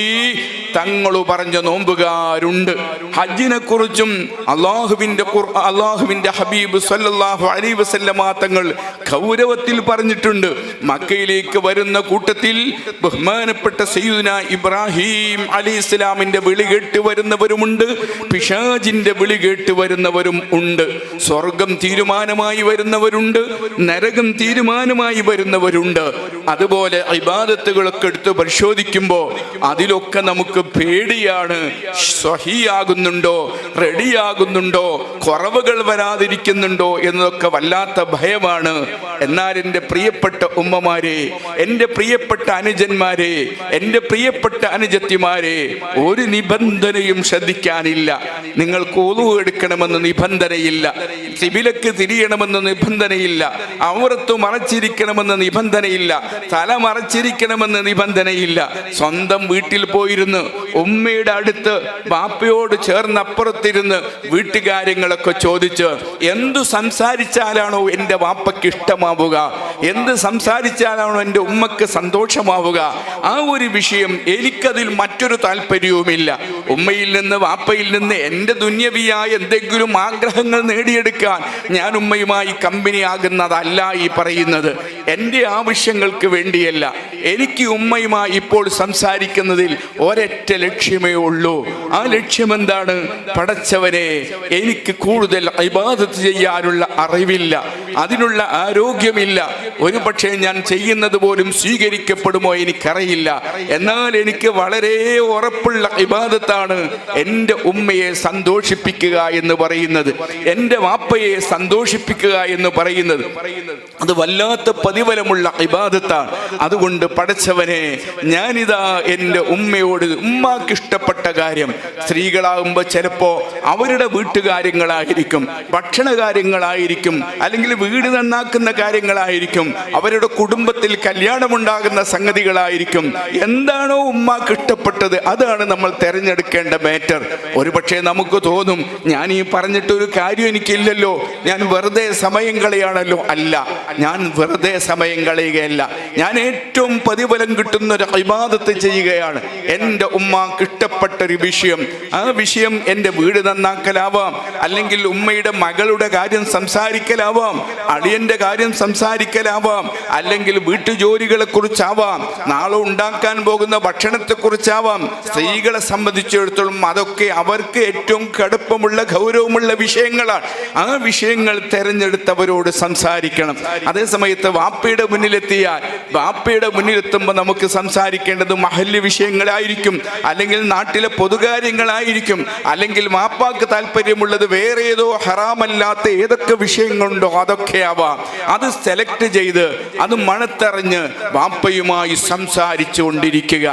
തങ്ങൾ പറഞ്ഞ നോമ്പുകാരുണ്ട്. ഹജ്ജിനെ കുറിച്ചും അള്ളാഹുവിന്റെ ഹബീബ് സല്ലല്ലാഹു അലൈഹി വസല്ലമ തങ്ങൾ ഗൗരവത്തിൽ പറഞ്ഞിട്ടുണ്ട്. മക്കയിലേക്ക് വരുന്ന കൂട്ടത്തിൽ ബഹുമാനപ്പെട്ട സയ്യിദുന ഇബ്രാഹിം അലൈഹിസ്സലാമിന്റെ വിളി കേട്ട് വരുന്നവരുമുണ്ട്, പിശാചിന്റെ വിളി കേട്ട് വരുന്നവരും ഉണ്ട്. സ്വർഗം തീരുമാനമായി വരുന്നവരുണ്ട്, നരകം തീരുമാനമായി വരുന്നവരുണ്ട്. അതുപോലെ ഇബാദത്തുകളൊക്കെ എടുത്ത് പരിശോധിക്കുമ്പോൾ അതിലൊക്കെ നമുക്ക് പേടിയാണ്. സ്വഹിയാകുന്നുണ്ടോ, റെഡിയാകുന്നുണ്ടോ, കുറവുകൾ വരാതിരിക്കുന്നുണ്ടോ എന്നതൊക്കെ വല്ലാത്ത ഭയമാണ്. എന്നാൽ എൻ്റെ പ്രിയപ്പെട്ട ഉമ്മമാരെ, എൻ്റെ പ്രിയപ്പെട്ട അനുജന്മാരെ, എൻ്റെ പ്രിയപ്പെട്ട അനുജത്തിമാരെ, ഒരു നിബന്ധനയും ശ്രദ്ധിക്കാനില്ല. നിങ്ങൾക്ക് ഒളു എടുക്കണമെന്ന് നിബന്ധനയില്ല, സിബിലക്ക് തിരിയണമെന്ന് നിബന്ധനയില്ല, ഔറത്ത് മറച്ചിരിക്കണമെന്ന് നിബന്ധനയില്ല, തല മറച്ചിരിക്കണമെന്ന് നിബന്ധനയില്ല. സ്വന്തം വീട്ടിൽ പോയിരുന്ന് ഉമ്മയുടെ അടുത്ത് ബാപ്പയോട് ചേർന്ന് അപ്പുറത്തിരുന്ന് വീട്ടുകാര്യങ്ങളൊക്കെ ചോദിച്ച് എന്തു സംസാരിച്ചാലാണോ എൻ്റെ വാപ്പയ്ക്ക് ഇഷ്ടമാവുക, എന്ത് സംസാരിച്ചാലാണോ എൻ്റെ ഉമ്മക്ക് സന്തോഷമാവുക, ആ ഒരു വിഷയം എനിക്കതിൽ മറ്റൊരു താല്പര്യവുമില്ല. ഉമ്മയിൽ നിന്ന് വാപ്പയിൽ നിന്ന് എൻ്റെ ദുന്യവിയായ എന്തെങ്കിലും ആഗ്രഹങ്ങൾ നേടിയെടുക്കാൻ ഞാൻ ഉമ്മയുമായി കമ്പനി ആകുന്നതല്ല ഈ പറയുന്നത്. എൻ്റെ ആവശ്യങ്ങൾക്ക് വേണ്ടിയല്ല. എനിക്ക് ഉമ്മയുമായി ഇപ്പോൾ സംസാരിക്കുന്നതിൽ ഒരൊറ്റ ലക്ഷ്യമേ ഉള്ളൂ. ആ ലക്ഷ്യം എന്താണ്? പടച്ചവനെ, എനിക്ക് കൂടുതൽ ഇബാദത്ത് ചെയ്യാനുള്ള അറിവില്ല, അതിനുള്ള ആരോഗ്യമില്ല, ഒരു പക്ഷേ ഞാൻ ചെയ്യുന്നത് പോലും സ്വീകരിക്കപ്പെടുമോ എനിക്കറിയില്ല. എന്നാൽ എനിക്ക് വളരെ ഉറപ്പുള്ള ഇബാദത്താണ് എൻ്റെ ഉമ്മയെ സന്തോഷിപ്പിക്കുക എന്ന് പറയുന്നത്, എൻ്റെ വാപ്പയെ സന്തോഷിപ്പിക്കുക എന്ന് പറയുന്നത്. അത് വല്ലാത്ത പ്രതിഫലമുള്ള ഇബാദത്താണ്. അതുകൊണ്ട് പടച്ചവനെ, ഞാനിതാ എൻ്റെ ഉമ്മയോട്, ഉമ്മാക്ക് ഇഷ്ടപ്പെട്ട കാര്യം, സ്ത്രീകളാകുമ്പോൾ ചിലപ്പോൾ അവരുടെ വീട്ടുകാര്യങ്ങളായിരിക്കും, ഭക്ഷണ കാര്യങ്ങളായിരിക്കും, അല്ലെങ്കിൽ വീട് നന്നാക്കുന്ന കാര്യങ്ങളായിരിക്കും, അവരുടെ കുടുംബത്തിൽ കല്യാണമുണ്ടാകുന്ന സംഗതികളായിരിക്കും. എന്താണോ ഉമ്മാക്ക് ഇഷ്ടപ്പെട്ടത് അതാണ് നമ്മൾ തിരഞ്ഞെടുക്കേണ്ട മാറ്റർ. ഒരുപക്ഷെ നമുക്ക് തോന്നും, ഞാൻ ഈ പറഞ്ഞിട്ടൊരു കാര്യം എനിക്കില്ലല്ലോ, ഞാൻ വെറുതെ സമയം കളയാണല്ലോ. അല്ല, ഞാൻ വെറുതെ സമയം കളയുകയല്ല, ഞാൻ ഏറ്റവും പ്രതിഫലം കിട്ടുന്ന ഒരു ഇബാദത്ത് ചെയ്യുകയാണ്. എൻ്റെ ഉമ്മാക്ക് ഇഷ്ടപ്പെട്ടൊരു വിഷയം, ആ വിഷയം എൻ്റെ വീട് നന്നാക്കലാവാം, അല്ലെങ്കിൽ ഉമ്മയുടെ മകളുടെ കാര്യം സംസാരിക്കലാവാം, അളിയൻ്റെ കാര്യം സംസാരിക്കലാവാം, അല്ലെങ്കിൽ വീട്ടുജോലികളെ കുറിച്ചാവാം, നാളെ ഉണ്ടാക്കാൻ പോകുന്ന ഭക്ഷണത്തെ കുറിച്ചാവാം. സ്ത്രീകളെ സംബന്ധിച്ചിടത്തോളം അതൊക്കെ അവർക്ക് ഏറ്റവും കടുപ്പമുള്ള ഗൗരവമുള്ള വിഷയങ്ങളാണ്. ആ വിഷയങ്ങൾ തെരഞ്ഞെടുത്തവരോട് സംസാരിക്കണം. അതേസമയത്ത് വാപ്പയുടെ മുന്നിലെത്തിയാൽ, വാപ്പയുടെ മുന്നിലെത്തുമ്പോൾ നമുക്ക് സംസാരിക്കേണ്ടത് മഹല്ല് വിഷയങ്ങളായിരിക്കും, അല്ലെങ്കിൽ നാട്ടിലെ പൊതുകാര്യങ്ങളായിരിക്കും, അല്ലെങ്കിൽ വാപ്പാക്ക് താല്പര്യമുള്ളത് വേറെ ഏതോ ഹറാമല്ലാത്ത ഏതൊക്കെ വിഷയങ്ങളുണ്ടോ അതൊക്കെ ആവാം. അത് സെലക്ട് ചെയ്ത് അത് മണത്തറിഞ്ഞ് വാപ്പയുമായി സംസാരിച്ചു കൊണ്ടിരിക്കുക.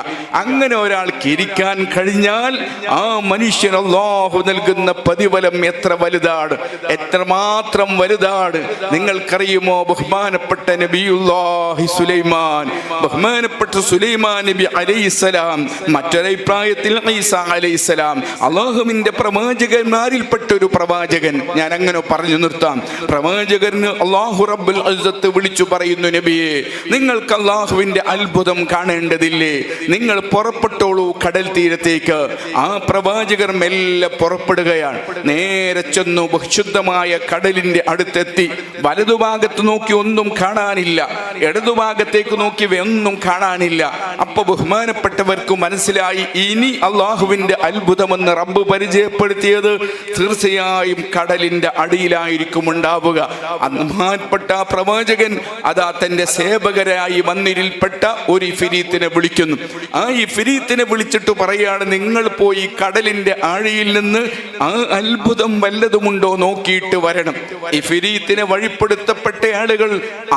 അങ്ങനെ ഒരാൾക്ക് ഇരിക്കാൻ കഴിഞ്ഞാൽ ആ മനുഷ്യൻ അല്ലാഹു നൽകുന്ന പ്രതിഫലം എത്ര വലുതാണ്, എത്രമാത്രം വലുതാണ്. നിങ്ങൾക്കറിയുമോ, ബഹുമാനപ്പെട്ട നബിയുല്ലാഹി സുലൈമാൻ, ബഹുമാനപ്പെട്ട സുലൈമാൻ നബി അലൈഹിസ്സലാം, മറ്റൊരഭിപ്രായത്തിൽ ഈസ അലൈഹിസ്സലാം, അല്ലാഹുവിന്റെ പ്രവാചകന്മാരിൽപ്പെട്ട ഒരു പ്രവാചകൻ. ഞാൻ അങ്ങനെ പറഞ്ഞു നിർത്താം. പ്രവാചകന് അല്ലാഹു റബ്ബുൽ ഇസ്സത്ത് വിളിച്ചു പറയുന്നു, നബിയെ, നിങ്ങൾക്ക് അല്ലാഹുവിന്റെ അത്ഭുതം കാണേണ്ടതില്ലേ, നിങ്ങൾ പുറപ്പെട്ടോളൂ കടൽ തീരത്തേക്ക്. ആ പ്രവാചകർ മെല്ലെ പുറപ്പെടുകയാണ്. നേരെ ചെന്നു ശുദ്ധമായ കടലിന്റെ അടുത്തെത്തി. വലതുഭാഗത്ത് നോക്കി ഒന്നും കാണാനില്ല, ഇടതുഭാഗത്തേക്ക് നോക്കി ഒന്നും കാണാനില്ല. അപ്പൊ ബഹുമാനപ്പെട്ടവർക്ക് മനസ്സിലായി, ഇനി അള്ളാഹുവിന്റെ അത്ഭുതമെന്ന് റബ്ബ് പരിചയപ്പെടുത്തിയത് തീർച്ചയായും കടലിന്റെ അടിയിലായിരിക്കും ഉണ്ടാവുക. അന്നുമാൻപ്പെട്ട പ്രവാചകൻ അതാ തന്റെ സേവകരായി വന്നിരിൽപ്പെട്ട ഒരു ഇഫ്രീത്തിനെ വിളിക്കുന്നു. ആ ഇഫ്രീത്തിനെ വിളിച്ചിട്ട് പറയാണ്, നിങ്ങൾ പോയി കടലിന്റെ ആഴിയിൽ നിന്ന് ആ അത്ഭുതം വല്ലതുമുണ്ടോ നോക്കിയിട്ട് വരണം. ഇഫ്രീത്തിനെ വഴിപ്പെടുത്തപ്പെട്ട ആളുകൾ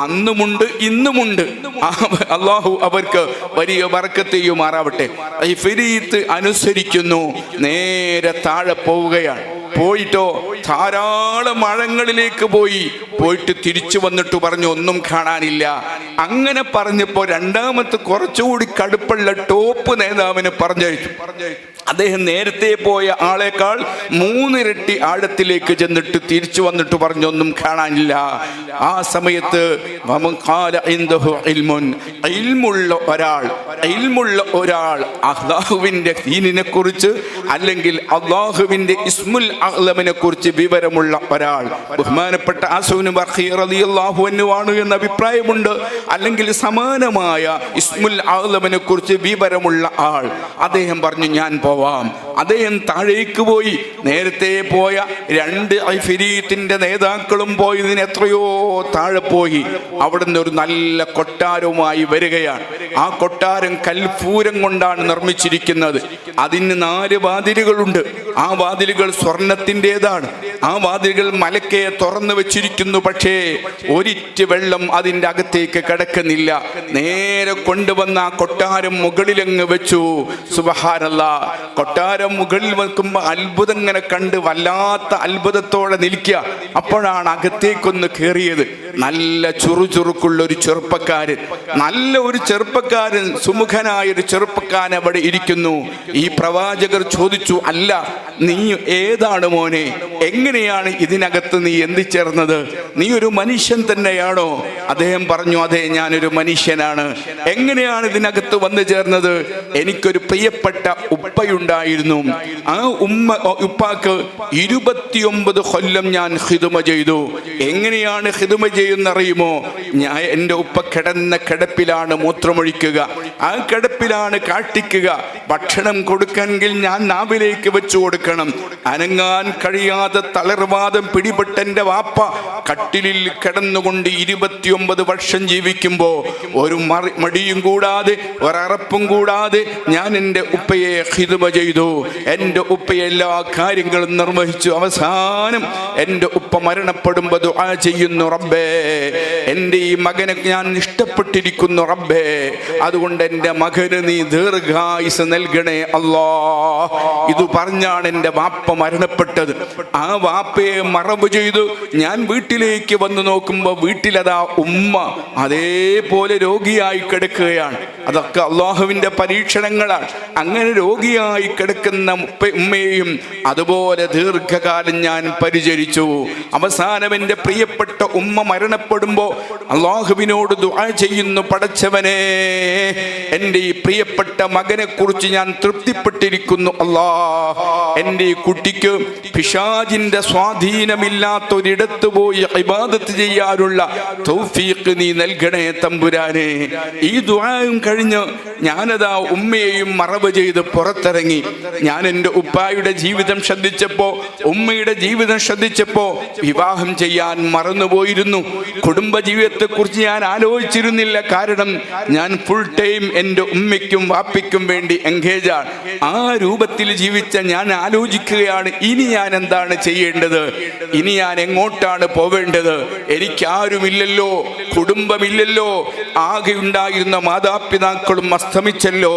അന്നുമുണ്ട് ഇന്നുമുണ്ട്. അള്ളാഹു അവർക്ക് വലിയ ബർക്കത്ത് ചെയ്യുമാറാവട്ടെ. ഇഫ്രീത്ത് അനുസരിക്കുന്നു, നേരെ താഴെ പോവുകയാണ്. പോയിട്ടോ ധാരാളം ആഴങ്ങളിലേക്ക് പോയിട്ട് തിരിച്ചു വന്നിട്ട് പറഞ്ഞു ഒന്നും കാണാനില്ല. അങ്ങനെ പറഞ്ഞപ്പോ രണ്ടാമത്തെ കുറച്ചുകൂടി കടുപ്പുള്ള ടോപ്പ് നേതാവിന് പറഞ്ഞയച്ചു. അദ്ദേഹം നേരത്തെ പോയ ആളെക്കാൾ 3 ഇരട്ടി ആഴത്തിലേക്ക് ചെന്നിട്ട് തിരിച്ചു വന്നിട്ട് പറഞ്ഞു ഒന്നും കാണാനില്ല. ആ സമയത്ത് ഒരാൾ അല്ലാഹുവിന്റെ ദീനിനെ കുറിച്ച് അല്ലെങ്കിൽ അല്ലാഹുവിന്റെ ഇസ്മുൽ അഅ്ലമിനെ കുറിച്ച് വിവരമുള്ള ഒരാൾ, ബഹുമാനപ്പെട്ട അസ്വന് ബഖി റളിയല്ലാഹു അൻഹു ആണ് എന്ന അഭിപ്രായമുണ്ട്. അല്ലെങ്കിൽ സമാനമായ ഇസ്മുൽ അഅ്ലമിനെ കുറിച്ച് വിവരമുള്ള ആൾ, അദ്ദേഹം പറഞ്ഞു ഞാൻ പോവാം. അദ്ദേഹം താഴേക്ക് പോയി. നേരത്തെ പോയ 2 ഇഫ്രീത്തിന്റെ നേതാക്കളും പോയതിന് എത്രയോ താഴെ പോയി. അവിടുന്ന് ഒരു നല്ല കൊട്ടാരവുമായി വരികയാണ്. ആ കൊട്ടാരം കൽപ്പൂരം കൊണ്ടാണ് നിർമ്മിച്ചിരിക്കുന്നത്. അതിന് 4 വാതിലുകളുണ്ട്. ആ വാതിലുകൾ സ്വർണത്തിൻ്റെതാണ്. ആ വാതിലുകൾ മലക്കെ തുറന്നു വെച്ചിരിക്കുന്നു. പക്ഷേ ഒരിറ്റ് വെള്ളം അതിൻ്റെ അകത്തേക്ക് കിടക്കുന്നില്ല. നേരെ കൊണ്ടുവന്ന ആ കൊട്ടാരം മുകളിലങ്ങ് വെച്ചു. സുബ്ഹാനല്ലാഹ്. കൊട്ടാരം മുകളിൽ വെക്കുമ്പോൾ അത്ഭുതം ഇങ്ങനെ കണ്ട് വല്ലാത്ത അത്ഭുതത്തോടെ നിൽക്കുക. അപ്പോഴാണ് അകത്തേക്കൊന്ന് കയറിയത്. നല്ല ചുറുചുറുക്കുള്ള ഒരു ചെറുപ്പക്കാരൻ, സുമുഖനായ ഒരു ചെറുപ്പക്കാരൻ അവിടെ ഇരിക്കുന്നു. ഈ പ്രവാചകർ ചോദിച്ചു, അല്ല നീ ഏതാണ് മോനെ? എങ്ങനെയാണ് ഇതിനകത്ത് നീ എന്തിച്ചേർന്നത്? നീ ഒരു മനുഷ്യൻ തന്നെയാണോ? അദ്ദേഹം പറഞ്ഞു, അതെ ഞാനൊരു മനുഷ്യനാണ്. എങ്ങനെയാണ് ഇതിനകത്ത് വന്നു ചേർന്നത്? എനിക്കൊരു പ്രിയപ്പെട്ട ഉപ്പയുണ്ടായിരുന്നു. ആ ഉപ്പാക്ക് 29 കൊല്ലം ഞാൻ ഖിദ്മ ചെയ്തു. എങ്ങനെയാണ് ഖിദ്മ ചെയ്യുന്നറിയുമോ? ഞാൻ എൻ്റെ ഉപ്പ കിടന്ന കിടപ്പിലാണ് മൂത്രമൊഴിക്കുക, ആ കിടപ്പിലാണ് കാട്ടിക്കുക. ഭക്ഷണം കൊടുക്കണമെങ്കിൽ ഞാൻ നാവിലേക്ക് വെച്ചു കൊടുക്കണം. അനങ്ങാൻ കഴിയാതെ തളർവാദം പിടിപെട്ട എൻ്റെ വാപ്പ കട്ടിലിൽ കിടന്നുകൊണ്ട് 29 വർഷം ജീവിക്കുമ്പോ ഒരു മടിയും കൂടാതെ ഒരറപ്പും കൂടാതെ ഞാൻ എൻ്റെ ഉപ്പയെ ഖിദ്മ ചെയ്തു. എൻ്റെ ഉപ്പ എല്ലാ കാര്യങ്ങളും നിർവഹിച്ചു. അവസാനം എൻ്റെ ഉപ്പ മരണപ്പെടുമ്പോൾ ദുആ ചെയ്യുന്നു, റബ്ബേ എൻ്റെ ഈ മകനെ ഞാൻ ഇഷ്ടപ്പെട്ടിരിക്കുന്നു റബ്ബേ, അതുകൊണ്ട് എൻ്റെ മകന് നീ ദീർഘായുസ് നൽകണേ അല്ലാ. ഇത് പറഞ്ഞാണ് എൻ്റെ വാപ്പ മരണപ്പെട്ടത്. ആ വാപ്പയെ മറവ് ചെയ്തു ഞാൻ വീട്ടിലേക്ക് വന്നു നോക്കുമ്പോൾ വീട്ടിലതാ ഉമ്മ അതേപോലെ രോഗിയായി കിടക്കുകയാണ്. അതൊക്കെ അള്ളാഹുവിൻ്റെ പരീക്ഷണങ്ങളാണ്. അങ്ങനെ രോഗിയായി കിടക്കുന്ന ഉമ്മയെയും അതുപോലെ ദീർഘകാലം ഞാൻ പരിചരിച്ചു. അവസാനം എൻ്റെ പ്രിയപ്പെട്ട ഉമ്മ മരണപ്പെടുമ്പോൾ അള്ളാഹുവിനോട് ദുആ ചെയ്യുന്നു, പടച്ചവനെ എൻ്റെ ഈ പ്രിയപ്പെട്ട മകനെ കുറിച്ച് ഞാൻ തൃപ്തിപ്പെട്ടിരിക്കുന്നു അല്ലാ. എൻ്റെ ഈ കുട്ടിക്ക് പിശാചിന്റെ സ്വാധീനമില്ലാത്തൊരിടത്ത് പോയി ഇബാദത്ത് ചെയ്യാനുള്ള തൗഫീഖ് നീ നൽകണേ തമ്പുരാനെ. ഈ ദുആയും കഴിഞ്ഞ് ഞാനതാ ഉമ്മയെയും മറവ് ചെയ്ത് പുറത്തിറങ്ങി. ഞാൻ എൻ്റെ ഉപ്പായുടെ ജീവിതം ശ്രദ്ധിച്ചപ്പോ, ഉമ്മയുടെ ജീവിതം ശ്രദ്ധിച്ചപ്പോ വിവാഹം ചെയ്യാൻ മറന്നുപോയിരുന്നു. കുടുംബ ജീവിതത്തെ കുറിച്ച് ഞാൻ ആലോചിച്ചിരുന്നില്ല. കാരണം ഞാൻ ഫുൾ ടൈം എൻ്റെ ഉമ്മയ്ക്കും വാപ്പയ്ക്കും വേണ്ടി എൻഗേജാണ്. ആ രൂപത്തിൽ ജീവിച്ച ഞാൻ ആലോചിക്കുകയാണ്, ഇനി ഞാൻ എന്താണ് ചെയ്യേണ്ടത്? ഇനി ഞാൻ എങ്ങോട്ടാണ് പോവേണ്ടത്? എനിക്കാരുമില്ലല്ലോ, കുടുംബമില്ലല്ലോ, ആകെ ഉണ്ടായിരുന്ന മാതാപിതാക്കളും അസ്തമിച്ചല്ലോ.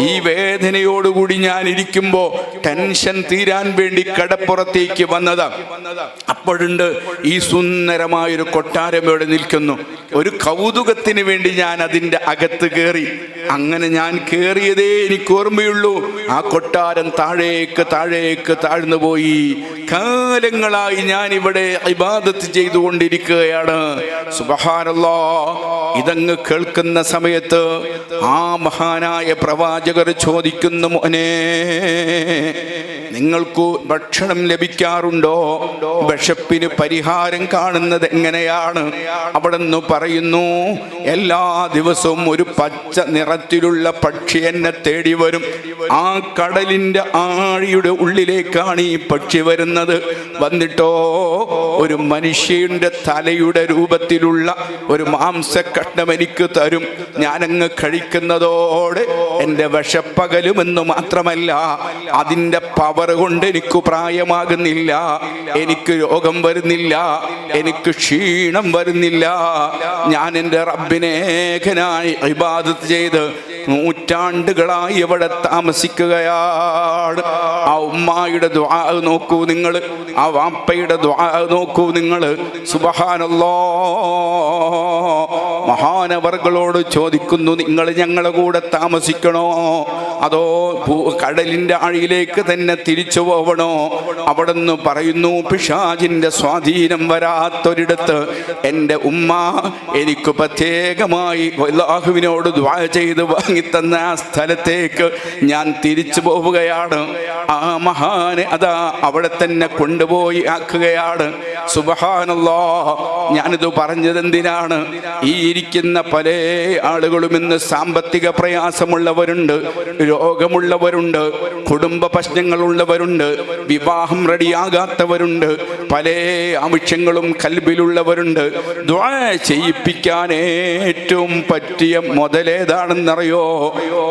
ഈ വേദനയോടുകൂടി ഞാൻ ഇരിക്കുമ്പോ ടെൻഷൻ തീരാൻ വേണ്ടി കടപ്പുറത്തേക്ക് വന്നതാ. അപ്പോഴുണ്ട് ഈ സുന്ദരമായൊരു കൊട്ടാരം ഇവിടെ നിൽക്കുന്നു. ഒരു കൗതുകത്തിന് വേണ്ടി ഞാൻ അതിൻ്റെ അകത്ത് കയറി. അങ്ങനെ ഞാൻ കയറിയതേ എനിക്ക് ഓർമ്മയുള്ളൂ. ആ കൊട്ടാരം താഴേക്ക് താഴേക്ക് താഴ്ന്നു പോയി. കാലങ്ങളായി ഞാൻ ഇവിടെ ഇബാദത്ത് ചെയ്തുകൊണ്ടിരിക്കുകയാണ്. സുബ്ഹാനല്ലാഹ്. ഇതങ്ങ് കേൾക്കുന്ന സമയത്ത് ആ മഹാനായ പ്രവാചകർ ചോദിക്കുന്നു, മോനെ നിങ്ങൾക്ക് ഭക്ഷണം ലഭിക്കാറുണ്ടോ? വിശപ്പിന് പരിഹാരം കാണുന്നത് എങ്ങനെയാണ്? അവിടെ നിന്ന് പറയുന്നു, എല്ലാ ദിവസവും ഒരു പച്ച നിറത്തിലുള്ള പക്ഷി എന്നെ തേടി വരും. ആ കടലിന്റെ ആഴിയുടെ ഉള്ളിലേക്കാണ് ഈ പക്ഷി വരുന്നത്. വന്നിട്ടോ ഒരു മനുഷ്യന്റെ തലയുടെ രൂപത്തിലുള്ള ഒരു മാംസക്കഷ്ണം എനിക്ക് തരും. ഞാനങ്ങ് കഴിക്കുന്നതോടെ എൻ്റെ വിശപ്പകലുമെന്ന് മാത്രമല്ല, അതിൻ്റെ പവർ കൊണ്ട് എനിക്ക് പ്രായമാകുന്നില്ല, എനിക്ക് രോഗം വരുന്നില്ല, എനിക്ക് ക്ഷീണം വരുന്നില്ല. ഞാൻ എൻ്റെ റബ്ബിനെ ഏകനായി ഇബാദത്ത് ചെയ്ത് നൂറ്റാണ്ടുകളായി അവിടെ താമസിക്കുകയാണ്. ആ ഉമ്മായുടെ ദുആ നോക്കൂ നിങ്ങൾ, ആ വാപ്പയുടെ ദുആ നോക്കൂ നിങ്ങൾ. സുബ്ഹാനല്ലാഹ്. മഹാനവർകളോട് ചോദിക്കുന്നു, നിങ്ങൾ ഞങ്ങളുടെ കൂടെ താമസിക്കണോ അതോ കടലിൻ്റെ ആഴിയിലേക്ക് തന്നെ തിരിച്ചു പോവണോ? അവിടെ നിന്ന് പറയുന്നു, പിശാചിൻ്റെ സ്വാധീനം വരാത്തൊരിടത്ത് എൻ്റെ ഉമ്മ എനിക്ക് പ്രത്യേകമായി അല്ലാഹുവിനോട് ദുആ ചെയ്ത് വാങ്ങിത്തന്ന ആ സ്ഥലത്തേക്ക് ഞാൻ തിരിച്ചു പോവുകയാണ്. ആ മഹാനെ അതാ അവിടെ തന്നെ കൊണ്ടുപോയി ആക്കുകയാണ്. സുബ്ഹാനല്ലാഹ്. ഞാനിത് പറഞ്ഞത് എന്തിനാണ്? ഈ ഇരിക്കുന്ന പല ആളുകളും ഇന്ന് സാമ്പത്തിക പ്രയാസമുള്ളവരുണ്ട്, രോഗമുള്ളവരുണ്ട്, കുടുംബ പ്രശ്നങ്ങളുള്ളവരുണ്ട്, വിവാഹം റെഡിയാകാത്തവരുണ്ട്, പല ആവശ്യങ്ങളും കൽബിലുള്ളവരുണ്ട്. ദുആ ചെയ്യിപ്പിക്കാൻ ഏറ്റവും പറ്റിയ മുതലേതാണെന്നറിയോ?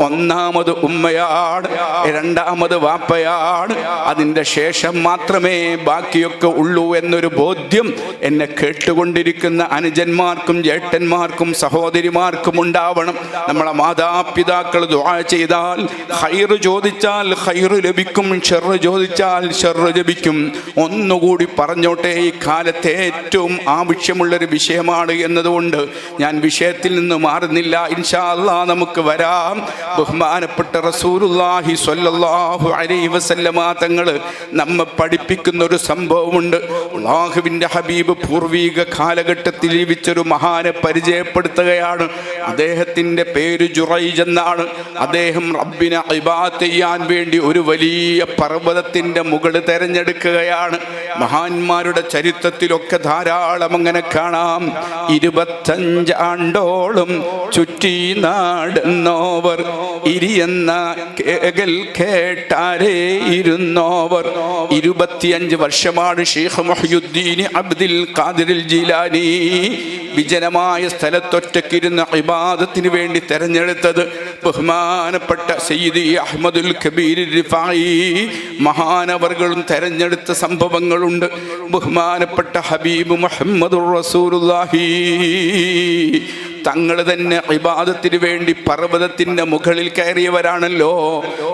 ഒന്നാമത് ഉമ്മയാണ്, രണ്ടാമത് വാപ്പയാണ്, അതിൻ്റെ ശേഷം മാത്രമേ ബാക്കിയൊക്കെ ഉള്ളൂ എന്നൊരു ബോധ്യം എന്നെ കേട്ടുകൊണ്ടിരിക്കുന്ന അനുജന്മാർക്കും ജ്യേഷ്ഠന്മാർക്കും സഹോദരിമാർക്കും ഉണ്ടാവണം. നമ്മളെ മാതാപിതാക്കൾ ദുആ ചെയ്താൽ ഖൈറ് ചോദിച്ചാൽ ഖൈറ് ലഭിക്കും, ഷർറ് ചോദിച്ചാൽ ഷർറ് ലഭിക്കും. ഒന്നുകൂടി പറഞ്ഞോട്ടെ, ഈ കാലത്തെ ഏറ്റവും ആവശ്യമുള്ളൊരു വിഷയമാണ് എന്നതുകൊണ്ട് ഞാൻ വിഷയത്തിൽ നിന്ന് മാറുന്നില്ല. ഇൻഷാ അല്ലാഹ് നമുക്ക് വരാം. ബഹുമാനപ്പെട്ട റസൂലുള്ളാഹി സ്വല്ലല്ലാഹു അലൈഹി വസല്ലമ തങ്ങൾ നമ്മെ പഠിപ്പിക്കുന്ന ഒരു സംഭവമുണ്ട്. അല്ലാഹുവിൻ്റെ ഹബീബ് പൂർവിക കാലഘട്ടത്തിൽ ജീവിച്ചൊരു മഹാനെ പരിചയപ്പെടുത്തുകയാണ്. അദ്ദേഹത്തിൻ്റെ പേര് ജുറൈജ് എന്നാണ്. അദ്ദേഹം റബ്ബിനെ ഇബാദത്ത് ചെയ്യാൻ വേണ്ടി ഒരു വലിയ പർവ്വതത്തിൻ്റെ മുകളിൽ തെരഞ്ഞെടുക്കുകയാണ്. മഹാന്മാരുടെ ചരിത്രത്തിലൊക്കെ ധാരാളം അങ്ങനെ കാണാം. 25 ആണ്ടോളം ചുറ്റി നാടുന്നോവർ, ഇരിയെന്ന കേകൽ കേട്ടാരേ ഇരുന്നോവർ. 25 വർഷമാണ് ശൈഖ് മുഹ്യിദ്ദീൻ അബ്ദുൽ ഖാദിർ ജീലാനി വിജനമായ സ്ഥലത്തൊറ്റക്കിരുന്ന ഇബാദത്തിന് വേണ്ടി തെരഞ്ഞെടുത്തത്. ബഹുമാനപ്പെട്ട സയ്യിദി അഹ്മദുൽ കബീർ റിഫായി മഹാനവർകളും തെരഞ്ഞെടുത്ത സംഭവങ്ങളുണ്ട്. ബഹുമാനപ്പെട്ട ഹബീബ് മുഹമ്മദുർ റസൂലുള്ളാഹി തങ്ങൾ തന്നെ ഇബാദത്തിന് വേണ്ടി പർവ്വതത്തിൻ്റെ മുകളിൽ കയറിയവരാണല്ലോ.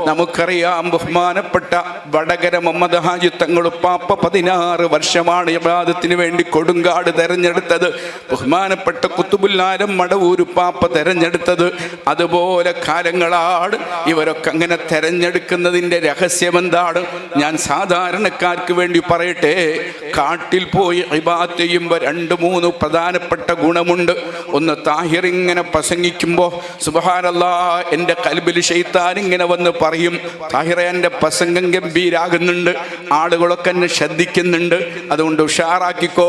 നമുക്കറിയാം, ബഹുമാനപ്പെട്ട വടകര മുഹമ്മദ് ഹാജി തങ്ങൾ ഉപ്പാപ്പ 16 വർഷമാണ് ഇബാദത്തിന് വേണ്ടി കൊടുങ്കാട് തെരഞ്ഞെടുത്തത്. ബഹുമാനപ്പെട്ട കുത്തുബുൽ ആലം മടവൂർ ഉപ്പാപ്പ തെരഞ്ഞെടുത്തത്. അതുപോലെ കാലങ്ങളാണ് ഇവരൊക്കെ അങ്ങനെ തെരഞ്ഞെടുക്കുന്നതിൻ്റെ രഹസ്യം എന്താണ്? ഞാൻ സാധാരണക്കാർക്ക് വേണ്ടി പറയട്ടെ. കാട്ടിൽ പോയി ഇബാദത്ത് ചെയ്യുമ്പോൾ 2-3 പ്രധാനപ്പെട്ട ഗുണമുണ്ട്. ഒന്ന്, താഹിർ ഇങ്ങനെ പ്രസംഗിക്കുമ്പോൾ സുബ്ഹാനല്ലാഹ് എൻ്റെ കൽബിൽ ശൈത്താൻ ഇങ്ങനെ വന്ന് പറയും, താഹിറ എൻ്റെ പ്രസംഗം ഗംഭീരാകുന്നുണ്ട്, ആളുകളൊക്കെ എന്നെ ശ്രദ്ധിക്കുന്നുണ്ട്, അതുകൊണ്ട് ഉഷാറാക്കിക്കോ.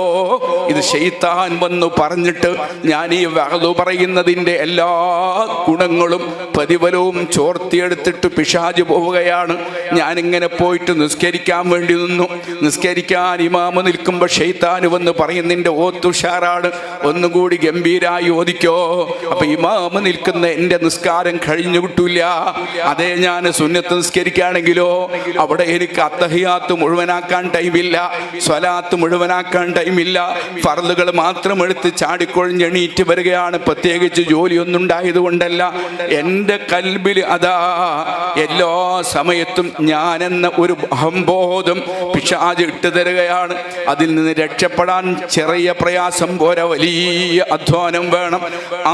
ഇത് ശൈത്താൻ വന്നു പറഞ്ഞിട്ട് ഞാൻ ഈ വഅദ് പറയുന്നതിൻ്റെ എല്ലാ ഗുണങ്ങളും പ്രതിഫലവും ചോർത്തിയെടുത്തിട്ട് പിശാച് പോവുകയാണ്. ഞാനിങ്ങനെ പോയിട്ട് നിസ്കരിക്കാൻ വേണ്ടി നിന്നു. നിസ്കരിക്കാൻ ഇമാമ നിൽക്കുമ്പോൾ ശൈത്താൻ വന്ന് പറയും, നിന്റെ ഓത്തുഷാറാണ്, ഒന്നുകൂടി ഗംഭീരായി ഓദിക്കോ. അപ്പൊ ഇമാമ നിൽക്കുന്ന എൻ്റെ നിസ്കാരം കഴിഞ്ഞു കിട്ടൂല. അതേ ഞാൻ സുന്നത്ത് നിസ്കരിക്കുകയാണെങ്കിലോ അവിടെ എനിക്ക് അത്തഹിയാത്ത് മുഴുവനാക്കാൻ ടൈമില്ല, സ്വലാത്ത് മുഴുവനാക്കാൻ ടൈമില്ല. ഫർളുകൾ മാത്രം എടുത്ത് ചാടിക്കൊഴിഞ്ഞെണീറ്റ് വരികയാണ്. പ്രത്യേകിച്ച് ജോലിയൊന്നും ഉണ്ടായതുകൊണ്ടല്ല. എൻ്റെ കൽബിൽ അതാ എല്ലാ സമയത്തും ഞാനെന്ന ഒരു അഹംബോധം പിശാച് ഇട്ട് തരികയാണ്. അതിൽ നിന്ന് രക്ഷപ്പെടാൻ ചെറിയ പ്രയാസം പോരാ, വലിയ അധ്വാനം വേണം.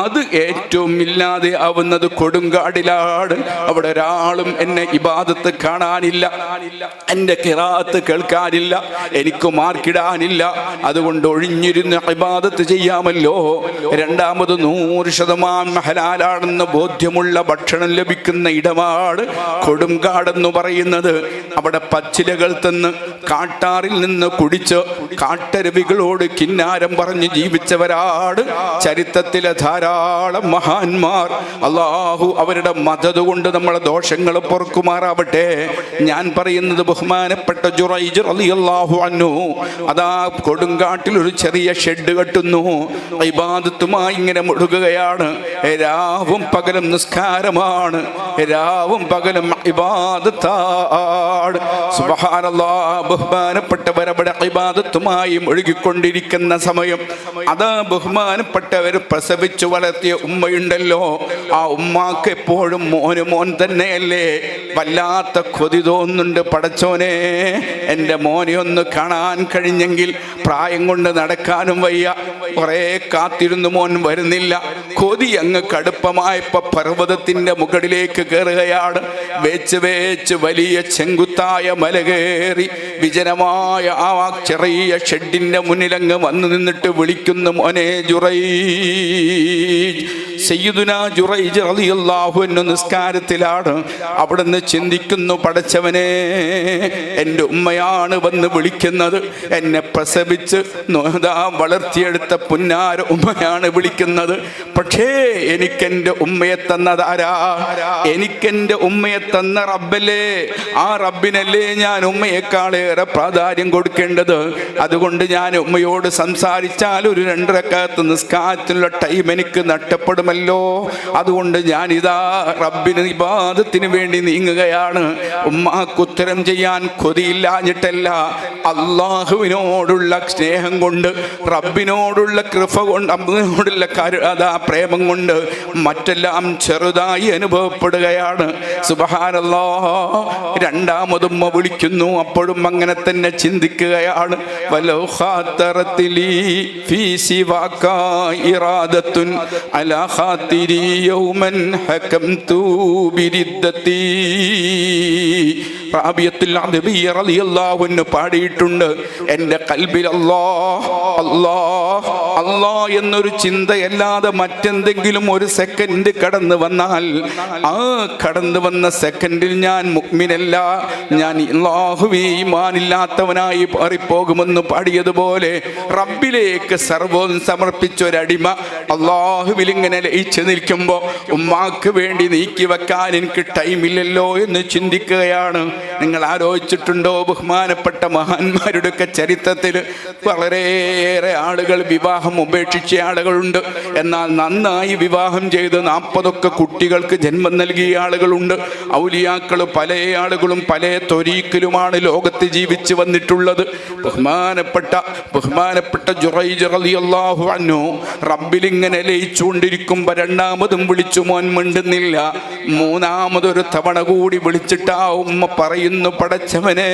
അത് ഏറ്റവും ഇല്ലാതെ ആവുന്നത് കൊടുങ്കാടിലാണ്. അവിടെ ഒരാളും എന്നെ ഇബാദത്ത് കാണാനില്ല, എൻ്റെ ഖിറാഅത്ത് കേൾക്കാനില്ല, എനിക്ക് മാർക്കിടാനില്ല. അതുകൊണ്ട് ഒഴിഞ്ഞിരുന്ന് ഇബാദത്ത് ചെയ്യാമല്ലോ. രണ്ടാമത് 100% ഹലാലാണെന്ന് ബോധ്യമുള്ള ഭക്ഷണം ലഭിക്കുന്ന ഇടമാണ് കൊടുങ്കാടെന്ന് പറയുന്നത്. അവിടെ പച്ചിലകൾ തിന്ന് കാട്ടാറിൽ നിന്ന് കുടിച്ച് കാട്ടരുവികളോട് കിന്നാരം പറഞ്ഞ് ജീവിച്ചവരാണ് ചരിത്രത്തിലെ ധാരാളം മഹാന്മാർ. അല്ലാഹു അവരുടെ മദദ് കൊണ്ട് നമ്മളെ ദോഷങ്ങൾ പൊറുക്കുമാറാവട്ടെ. ഞാൻ പറയുന്നത് ബഹുമാനപ്പെട്ട ജുറൈജ് റളിയല്ലാഹു അൻഹു അതാ കൊടുങ്കാട്ടിൽ ഒരു ചെറിയ ഷെഡ് കെട്ടുന്നു. ഇബാദത്തുമായി ഇങ്ങനെ മുഴുകുകയാണ്. രാവും പകലും നിസ്കാരമാണ്, രാവും പകലും ഇബാദത്താണ്. സുബ്ഹാനല്ലാഹ്, ബഹുമാനപ്പെട്ടവരവിടെ ഇബാദത്തുമായി മുഴുകിക്കൊണ്ടിരിക്കുന്ന സമയം അതാ ബഹുമാനപ്പെട്ടവർ പ്രസവിച്ചു വളർത്തിയ ഉമ്മയുണ്ടല്ലോ, ആ ഉമ്മാക്ക് എപ്പോഴും മോൻ തന്നെയല്ലേ. വല്ലാത്ത കൊതി തോന്നുന്നുണ്ട്, പടച്ചോനെ എൻ്റെ മോനെ ഒന്ന് കാണാൻ കഴിഞ്ഞെങ്കിൽ. പ്രായം കൊണ്ട് നടക്കാനും വയ്യ, കുറേ കാത്തിരുന്നു, മോൻ വരുന്നില്ല. കൊതി അങ്ങ് കടുപ്പമായപ്പോ പർവ്വതത്തിന്റെ മുകളിലേക്ക് കയറുകയാണ്. വേച്ച് വലിയ ചെങ്കുത്തായ മല കയറി വിജനമായ ആ ചെറിയ ഷെഡിന്റെ മുന്നിലങ്ങ് വന്നു നിന്നിട്ട് വിളിക്കുന്നു, മോനെ ജുറൈജ്. സയ്യിദുനാ ജുറൈജ് റളിയല്ലാഹു അൻഹു നിസ്കാരത്തിലാണ്. അവിടുന്ന് ചിന്തിക്കുന്നു, പടച്ചവനെ എൻ്റെ ഉമ്മയാണ് വന്ന് വിളിക്കുന്നത്, എന്നെ പ്രസവിച്ച് വളർത്തിയെടുത്ത പുന്നാര ഉമ്മയാണ് വിളിക്കുന്നത്. പക്ഷേ എനിക്കെൻ്റെ ഉമ്മയെ തന്നതാരാ? എനിക്കെൻ്റെ ഉമ്മയെ തന്ന റബ്ബല്ലേ. ആ റബ്ബിനല്ലേ ഞാൻ ഉമ്മയെക്കാളേറെ പ്രാധാന്യം കൊടുക്കേണ്ടത്. അതുകൊണ്ട് ഞാൻ ഉമ്മയോട് സംസാരിച്ചാൽ ഒരു 2 റക്അത്ത് നിസ്കാരത്തിനുള്ള ടൈം എനിക്ക് നഷ്ടപ്പെടുമല്ലോ. അതുകൊണ്ട് ഞാനിതാ റബ്ബിന് ഇബാദത്തിന് വേണ്ടി നീങ്ങുകയാണ്. ഉമ്മാക്ക് ഉത്തരം ചെയ്യാൻ കൊതിയില്ലാഞ്ഞിട്ടല്ല, അള്ളാഹുവിനോടുള്ള സ്നേഹം കൊണ്ട്, റബ്ബിനോടുള്ള കൃപ കൊണ്ട്, അബ്ബിനോടുള്ള പ്രേമം കൊണ്ട് മറ്റെല്ലാം ചെറുതായി അനുഭവപ്പെടുകയാണ്. സുബ്ഹാനല്ലാഹ്. രണ്ടാമതുമ്മ വിളിക്കുന്നു, അപ്പോഴും അങ്ങനെ തന്നെ ചിന്തിക്കുകയാണ്. വലൗ ഖാതറത്ലി ഫീ സിവാക ഇറാദത്തുൻ അലാ ഖാതിരി യൗമൻ ഹകംതു ബിരിദ്ദതി. റാബിയത്തുൽ അദബിയ്യ റളിയല്ലാഹു അൻഹു പാടിയിട്ടുണ്ട്, എൻ്റെ കൽബിൽ അല്ലാഹ് എന്നൊരു ചിന്തയല്ലാതെ മറ്റെന്തെങ്കിലും ഒരു സെക്കൻഡ് കടന്നു വന്നാൽ ആ കടന്നു വന്ന സെക്കൻഡിൽ ഞാൻ മുഅ്മിനല്ല, ഞാൻ അല്ലാഹുവേ ഈമാനില്ലാത്തവനായി മാറിപ്പോകുമെന്ന് പാടിയതുപോലെ റബ്ബിലേക്ക് സർവ്വം സമർപ്പിച്ചൊരടിമ അല്ലാഹുവിൽ ഇങ്ങനെ ലയിച്ചു നിൽക്കുമ്പോൾ ഉമ്മാക്ക് വേണ്ടി നീക്കി വെക്കാൻ എനിക്ക് ടൈമില്ലല്ലോ എന്ന് ചിന്തിക്കുകയാണ്. നിങ്ങൾ ആലോചിച്ചിട്ടുണ്ടോ? ബഹുമാനപ്പെട്ട മഹാന്മാരുടെയൊക്കെ ചരിത്രത്തിൽ വളരെയേറെ ആളുകൾ വിവാഹം ഉപേക്ഷിച്ച ആളുകളുണ്ട്. എന്നാൽ നന്നായി വിവാഹം ചെയ്ത് 40 കുട്ടികൾക്ക് ജന്മം നൽകിയ ആളുകളുണ്ട്. ഔലിയാക്കൾ പല ആളുകളും പല ത്വരീക്കിലുമാണ് ലോകത്ത് ജീവിച്ചു വന്നിട്ടുള്ളത്. ബഹുമാനപ്പെട്ട ജുറൈജ് റളിയല്ലാഹു അൻഹു റബ്ബിൽ ഇങ്ങനെ ലയിച്ചുകൊണ്ടിരിക്കുമ്പോൾ രണ്ടാമതും വിളിച്ചു, മോൻ മിണ്ടുന്നില്ല. മൂന്നാമതൊരു തവണ കൂടി വിളിച്ചിട്ട് ആ ഉമ്മ പറയുന്നു, പടച്ചവനെ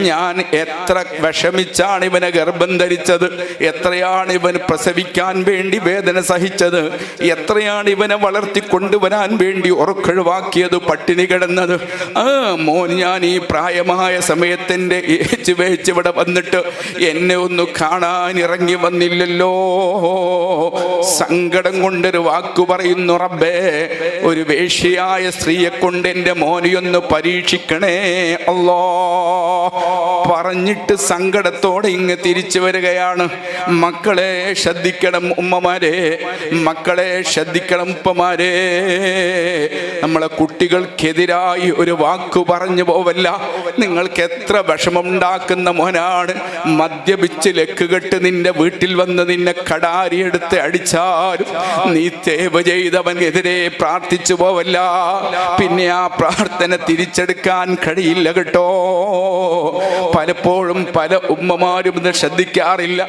ഞാൻ എത്ര വിഷമിച്ചാണ് ഇവനെ ഗർഭം ധരിച്ചത്, എത്രയാണ് ഇവൻ പ്രസവിക്കാൻ വേണ്ടി വേദന സഹിച്ചത്, എത്രയാണ് ഇവനെ വളർത്തിക്കൊണ്ടുവരാൻ വേണ്ടി ഉറക്കൊഴിവാക്കിയത്, പട്ടിണി കിടന്നത്. ആ മോൻ ഞാൻ ഈ പ്രായമായ സമയത്തിൻ്റെ വേച്ച് ഇവിടെ വന്നിട്ട് എന്നെ ഒന്ന് കാണാൻ ഇറങ്ങി വന്നില്ലല്ലോ. സങ്കടം കൊണ്ടൊരു വാക്കു പറയുന്നു, റബ്ബേ ഒരു വേശ്യയായ സ്ത്രീയെ കൊണ്ട് എൻ്റെ മോനെയൊന്ന് പരീക്ഷിക്കണേ അല്ലാ. പറഞ്ഞിട്ട് സങ്കടത്തോടെ ഇങ്ങ് തിരിച്ചു വരികയാണ്. മക്കളെ ശ്രദ്ധിക്കണം ഉമ്മമാരെ, മക്കളെ ശ്രദ്ധിക്കണം ഉപ്പമാരെ. നമ്മളെ കുട്ടികൾക്കെതിരായി ഒരു വാക്കു പറഞ്ഞു പോവല്ല. നിങ്ങൾക്ക് എത്ര വിഷമമുണ്ടാക്കുന്ന മോനാണ് മദ്യപിച്ച് ലക്കുകെട്ട് നിന്റെ വീട്ടിൽ വന്ന് നിന്നെ കടാരിയെടുത്ത് അടിച്ചാലും നീ തേവ ചെയ്തവനെതിരെ പ്രാർത്ഥിച്ചു പോവല്ല. പിന്നെ ആ പ്രാർത്ഥന തിരിച്ചെടുക്കാൻ കഴിയില്ല കേട്ടോ. പലപ്പോഴും പല ഉമ്മമാരും ഇത് ശ്രദ്ധിക്കാറില്ല.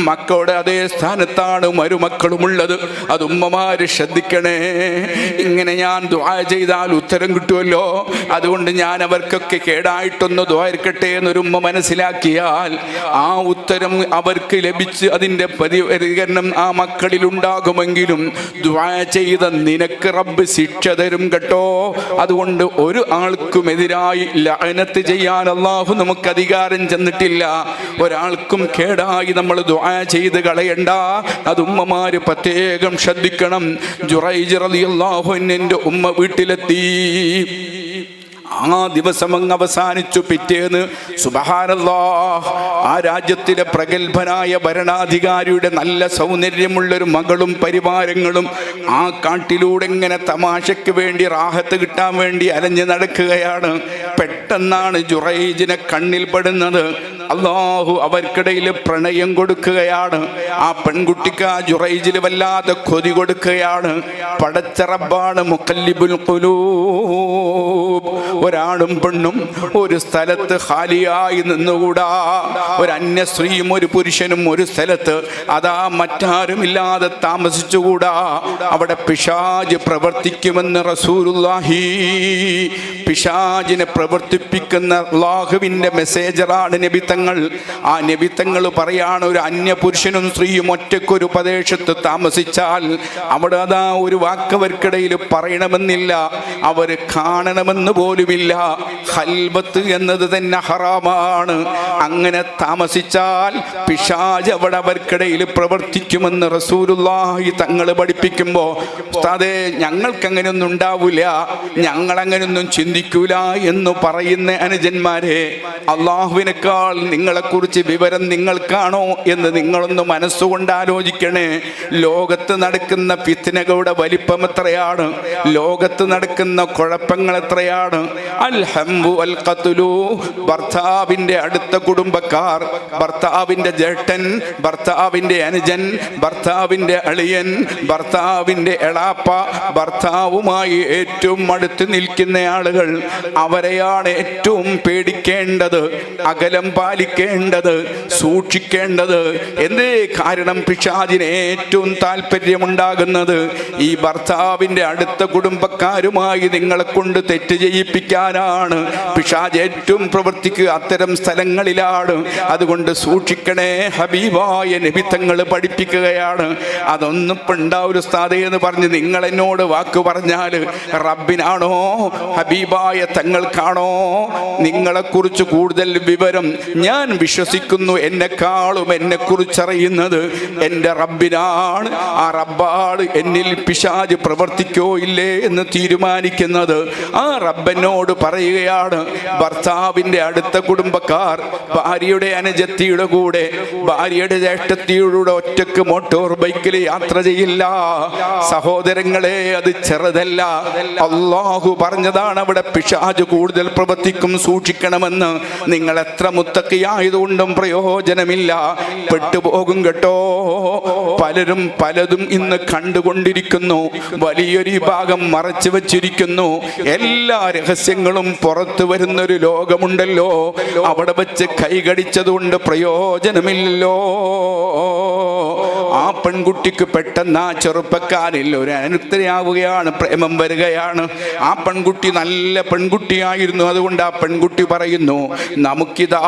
മക്കളുടെ അതേ സ്ഥാനത്താണ് മരുമക്കളുമുള്ളത്. അത് ഉമ്മമാര് ശ്രദ്ധിക്കണേ. ഇങ്ങനെ ഞാൻ ദുആ ചെയ്താൽ ഉത്തരം കിട്ടുമല്ലോ, അതുകൊണ്ട് ഞാൻ അവർക്കൊക്കെ കേടായിട്ടൊന്ന് ദ്വാരക്കട്ടെ എന്നൊരു ഉമ്മ മനസ്സിലാക്കിയാൽ ആ ഉത്തരം അവർക്ക് ലഭിച്ച് അതിൻ്റെ പ്രതികരണം ആ മക്കളിൽ ഉണ്ടാകുമെങ്കിലും ദുആ ചെയ്ത നിനക്ക് റബ്ബ് ശിക്ഷ തരും കേട്ടോ. അതുകൊണ്ട് ഒരു ആൾക്കുമെതിരായി ലഅനത്ത് ചെയ്യാൻ അല്ലാഹു നമുക്ക് അധികാരം ചെന്നിട്ടില്ല. ഒരാൾക്കും കേടായി നമ്മൾ ദുആ ചെയ്ത് കളയണ്ട. അത് ഉമ്മമാര് പ്രത്യേകം ശ്രദ്ധിക്കണം. ജുറൈജ് റളിയല്ലാഹു അൻഹുവിന്റെ ഉമ്മ വീട്ടിലെത്തി. ആ ദിവസം അങ്ങ് അവസാനിച്ചു. പിറ്റേന്ന് സുബ്ഹാനല്ലാഹ് ആ രാജ്യത്തിലെ പ്രഗത്ഭനായ ഭരണാധികാരിയുടെ നല്ല സൗന്ദര്യമുള്ളൊരു മകളും പരിവാരങ്ങളും ആ കാട്ടിലൂടെ ഇങ്ങനെ തമാശയ്ക്ക് വേണ്ടി റാഹത്ത് കിട്ടാൻ വേണ്ടി അലഞ്ഞു നടക്കുകയാണ്. പെട്ടെന്നാണ് ജുറൈജിനെ കണ്ണിൽ പെടുന്നത്. അള്ളാഹു അവർക്കിടയിൽ പ്രണയം കൊടുക്കുകയാണ്. ആ പെൺകുട്ടിക്ക് ആ ജുറൈജിൽ വല്ലാതെ കൊതി കൊടുക്കുകയാണ്. പടച്ച റബ്ബാണ് മുഖല്ലിബുൽ ഖുലൂബ്. ഒരാണും പെണ്ണും ഒരു സ്ഥലത്ത് ഖാലിയായി നിന്നുകൂടാ. ഒരു അന്യ സ്ത്രീയും ഒരു പുരുഷനും ഒരു സ്ഥലത്ത് അതാ മറ്റാരുമില്ലാതെ താമസിച്ചുകൂടാ. അവിടെ പിശാച് പ്രവർത്തിക്കുമെന്ന് റസൂലുള്ളാഹി. പിശാചിനെ പ്രവർത്തിപ്പിക്കുന്ന അല്ലാഹുവിന്റെ മെസ്സേജറാണ് നബിതങ്ങൾ. ആ നബിതങ്ങൾ പറയാണ്, ഒരു അന്യ പുരുഷനും സ്ത്രീയും ഒറ്റയ്ക്കൊരു പ്രദേശത്ത് താമസിച്ചാൽ അവിടെ അതാ ഒരു വാക്കവർക്കിടയിൽ പറയണമെന്നില്ല, അവർ കാണണമെന്ന് പോലുമില്ല. ഖൽബത്ത് എന്നത് തന്നെ ഹറാമാണ്. അങ്ങനെ താമസിച്ചാൽ പിശാച് അവിടെ അവർക്കിടയിൽ പ്രവർത്തിക്കുമെന്ന് റസൂലുള്ളാഹി തങ്ങൾ പഠിപ്പിക്കുമ്പോ, ഉസ്താദേ ഞങ്ങൾക്ക് അങ്ങനെയൊന്നും ഉണ്ടാവില്ല, ഞങ്ങൾ അങ്ങനെയൊന്നും ചിന്തിക്കൂല എന്ന് പറയുന്ന അനുജന്മാരെ, അള്ളാഹുവിനേക്കാൾ നിങ്ങളെക്കുറിച്ച് വിവരം നിങ്ങൾക്കാണോ എന്ന് നിങ്ങളൊന്ന് മനസ്സുകൊണ്ട് ആലോചിക്കണേ. ലോകത്ത് നടക്കുന്ന ഫിത്നകളുടെ വലിപ്പം എത്രയാണ്, ലോകത്ത് നടക്കുന്ന കുഴപ്പങ്ങൾ എത്രയാണ്. അൽഹംബു അൽ ഖത്ലു, ഭർത്താവിന്റെ അടുത്ത കുടുംബക്കാർ, ഭർത്താവിന്റെ ജേഷ്ഠൻ, ഭർത്താവിന്റെ അനുജൻ, ഭർത്താവിന്റെ അളിയൻ, ഭർത്താവിന്റെ എളാപ്പ, ഭർത്താവുമായി ഏറ്റവും അടുത്ത് നിൽക്കുന്ന ആളുകൾ, അവരെയാണ് ഏറ്റവും പേടിക്കേണ്ടത്, അകലം പാലിക്കേണ്ടത്, സൂക്ഷിക്കേണ്ടത്. എന്തേ കാരണം? പിശാചിന് ഏറ്റവും താല്പര്യമുണ്ടാകുന്നത് ഈ ഭർത്താവിന്റെ അടുത്ത കുടുംബക്കാരുമായി നിങ്ങളെ കൊണ്ട് തെറ്റ് ചെയ്യിപ്പിക്കാനാണ്. പിശാച് ഏറ്റവും പ്രവർത്തിക്കുക അത്തരം സ്ഥലങ്ങളിലാണ്. അതുകൊണ്ട് സൂക്ഷിക്കണേ. ഹബീബായ നബി തങ്ങൾ പഠിപ്പിക്കുകയാണ്. അതൊന്നും ഇപ്പം ഉണ്ടാവൊരു ഉസ്താദേ എന്ന് പറഞ്ഞ് നിങ്ങൾ എന്നോട് വാക്ക് പറഞ്ഞാൽ റബ്ബിനാണോ ഹബീബായ തങ്ങൾക്കാണോ നിങ്ങളെക്കുറിച്ച് കൂടുതൽ വിവരം? ഞാൻ വിശ്വസിക്കുന്നു എന്നെക്കാളും എന്നെക്കുറിച്ചറിയുന്നത് എൻ്റെ റബ്ബിനാണ്. ആ റബ്ബാണ് എന്നിൽ പിശാച് പ്രവർത്തിക്കോ ഇല്ലേ എന്ന് തീരുമാനിക്കുന്നത്. ആ റബ്ബനോട് പറയുകയാണ്, ഭർത്താവിൻ്റെ അടുത്ത കുടുംബക്കാർ ഭാര്യയുടെ അനുജത്തിയുടെ കൂടെ, ഭാര്യയുടെ ജ്യേഷ്ഠത്തിയുടെ ഒറ്റക്ക് മോട്ടോർ ബൈക്കിൽ യാത്ര ചെയ്യില്ല. സഹോദരങ്ങളെ, അത് ചെറുതല്ല. അല്ലാഹു പറഞ്ഞതാണ് അവിടെ പിശാച് കൂടുതൽ പ്രവർത്തിക്കും, സൂക്ഷിക്കണമെന്ന്. നിങ്ങൾ എത്ര മുത്തഖിയായതുകൊണ്ടും പ്രയോജനമില്ല, പെട്ടുപോകും കേട്ടോ. പലരും പലതും ഇന്ന് കണ്ടുകൊണ്ടിരിക്കുന്നു. വലിയൊരു ഭാഗം മറച്ചു വച്ചിരിക്കുന്നു. എല്ലാ രഹസ്യങ്ങളും പുറത്തു വരുന്നൊരു ലോകമുണ്ടല്ലോ, അവിടെ വെച്ച് കൈകടിച്ചതുകൊണ്ട് പ്രയോജനമില്ലല്ലോ. ആ പെൺകുട്ടിക്ക് പെട്ടെന്ന് ആ ചെറുപ്പക്കാരിൽ ഒരു അനുത്തരയാവുകയാണ്, പ്രേമം വരികയാണ്. ആ പെൺകുട്ടി നല്ല പെൺകുട്ടിയായിരുന്നു. അതുകൊണ്ട് ആ പെൺകുട്ടി പറയുന്നു, നമുക്കിതാ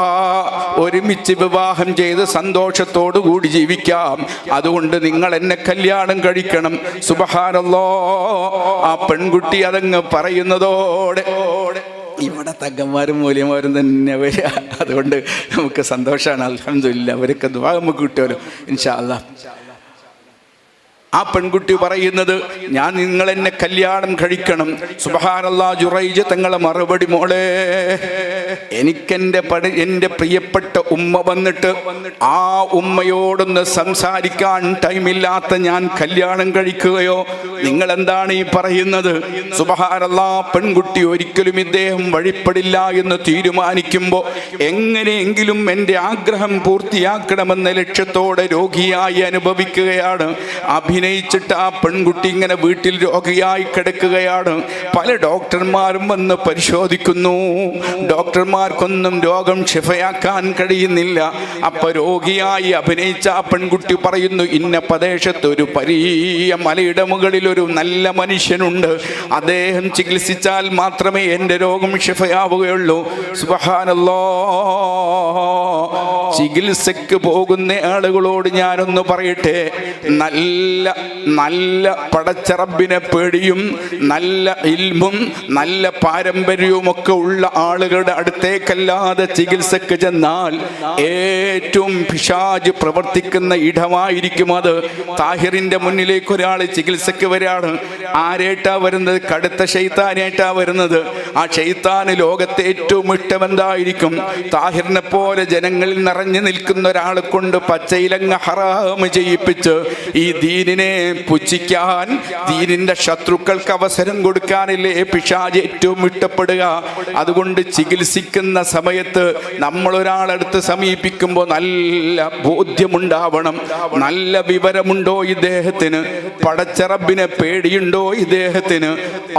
ഒരുമിച്ച് വിവാഹം ചെയ്ത് സന്തോഷത്തോടു കൂടി ജീവിക്കാം, അതുകൊണ്ട് നിങ്ങൾ എന്നെ കല്യാണം കഴിക്കണം. സുബ്ഹാനല്ലാഹ്. ആ പെൺകുട്ടി അതങ്ങ് പറയുന്നതോടെ ഇവിടെ തങ്ങന്മാരും മൂല്യന്മാരും തന്നെ വരിക. അതുകൊണ്ട് നമുക്ക് സന്തോഷമാണ്. അൽഹംദുലില്ലാ, അവരൊക്കെ ദുആ നമുക്ക് കിട്ടുമല്ലോ ഇൻഷാ അല്ലാഹ്. ആ പെൺകുട്ടി പറയുന്നത്, ഞാൻ നിങ്ങൾ എന്നെ കല്യാണം കഴിക്കണം. സുബ്ഹാനല്ലാഹ്. ജുറൈജ് തങ്ങളെ മറുപടി, മോളെ എൻ്റെ പ്രിയപ്പെട്ട ഉമ്മ വന്നിട്ട് ആ ഉമ്മയോടൊന്ന് സംസാരിക്കാൻ ടൈമില്ലാത്ത ഞാൻ കല്യാണം കഴിക്കുകയോ? നിങ്ങൾ എന്താണ് ഈ പറയുന്നത്? സുബ്ഹാനല്ലാഹ്. പെൺകുട്ടി ഒരിക്കലും ഇദ്ദേഹം വഴിപ്പെടില്ല എന്ന് തീരുമാനിക്കുമ്പോൾ എങ്ങനെയെങ്കിലും എൻ്റെ ആഗ്രഹം പൂർത്തിയാക്കണമെന്ന ലക്ഷ്യത്തോടെ രോഗിയായി അനുഭവിക്കുകയാണ്. അഭിനയിച്ചിട്ട് ആ പെൺകുട്ടി ഇങ്ങനെ വീട്ടിൽ രോഗിയായി കിടക്കുകയാണ്. പല ഡോക്ടർമാരും വന്ന് പരിശോധിക്കുന്നു. ഡോക്ടർമാർക്കൊന്നും രോഗം ശിഫയാക്കാൻ കഴിയുന്നില്ല. അപ്പൊ രോഗിയായി അഭിനയിച്ച ആ പെൺകുട്ടി പറയുന്നു, ഇന്ന പ്രദേശത്ത് ഒരു വലിയ മലയുടെ മുകളിൽ ഒരു നല്ല മനുഷ്യനുണ്ട്, അദ്ദേഹം ചികിത്സിച്ചാൽ മാത്രമേ എൻ്റെ രോഗം ശിഫയാവുകയുള്ളൂ. സുബ്ഹാനല്ലാഹ്. ചികിത്സക്ക് പോകുന്ന ആളുകളോട് ഞാനൊന്ന് പറയട്ടെ, നല്ല നല്ല പടച്ചറബിനെ പേടിയും നല്ല ഇൽമും നല്ല പാരമ്പര്യവും ഒക്കെ ഉള്ള ആളുകളുടെ അടുത്തേക്കല്ലാതെ ചികിത്സക്ക് ചെന്നാൽ ഏറ്റവും പിശാച് പ്രവർത്തിക്കുന്ന ഇടമായിരിക്കും അത്. താഹിറിന്റെ മുന്നിലേക്ക് ഒരാൾ ചികിത്സക്ക് വരാണ്. ആരേട്ടാ വരുന്നത്? കടുത്ത ശൈത്താനായിട്ടാ വരുന്നത്. ആ ശൈത്താന് ലോകത്തെ ഏറ്റവും ഇഷ്ടമെന്തായിരിക്കും? താഹിറിനെ പോലെ ജനങ്ങളിൽ നിറഞ്ഞു നിൽക്കുന്ന ഒരാളെ കൊണ്ട് പച്ചയിലങ്ങ് ഹറാമ് ചെയ്യിപ്പിച്ച് ഈ ദീനിനെ പുച്ഛിക്കാൻ, ദീനിന്റെ ശത്രുക്കൾക്ക് അവസരം കൊടുക്കാനല്ലേ പിശാച് ഏറ്റവും ഇഷ്ടപ്പെടുക. അതുകൊണ്ട് ചികിത്സിക്കാൻ ചികിത്സിക്കുന്ന സമയത്ത് നമ്മൾ ഒരാളടുത്ത് സമീപിക്കുമ്പോൾ നല്ല ബോധ്യമുണ്ടാവണം. നല്ല വിവരമുണ്ടോ ഇദ്ദേഹത്തിന്? പടച്ച റബ്ബിനെ പേടിയുണ്ടോ ഇദ്ദേഹത്തിന്?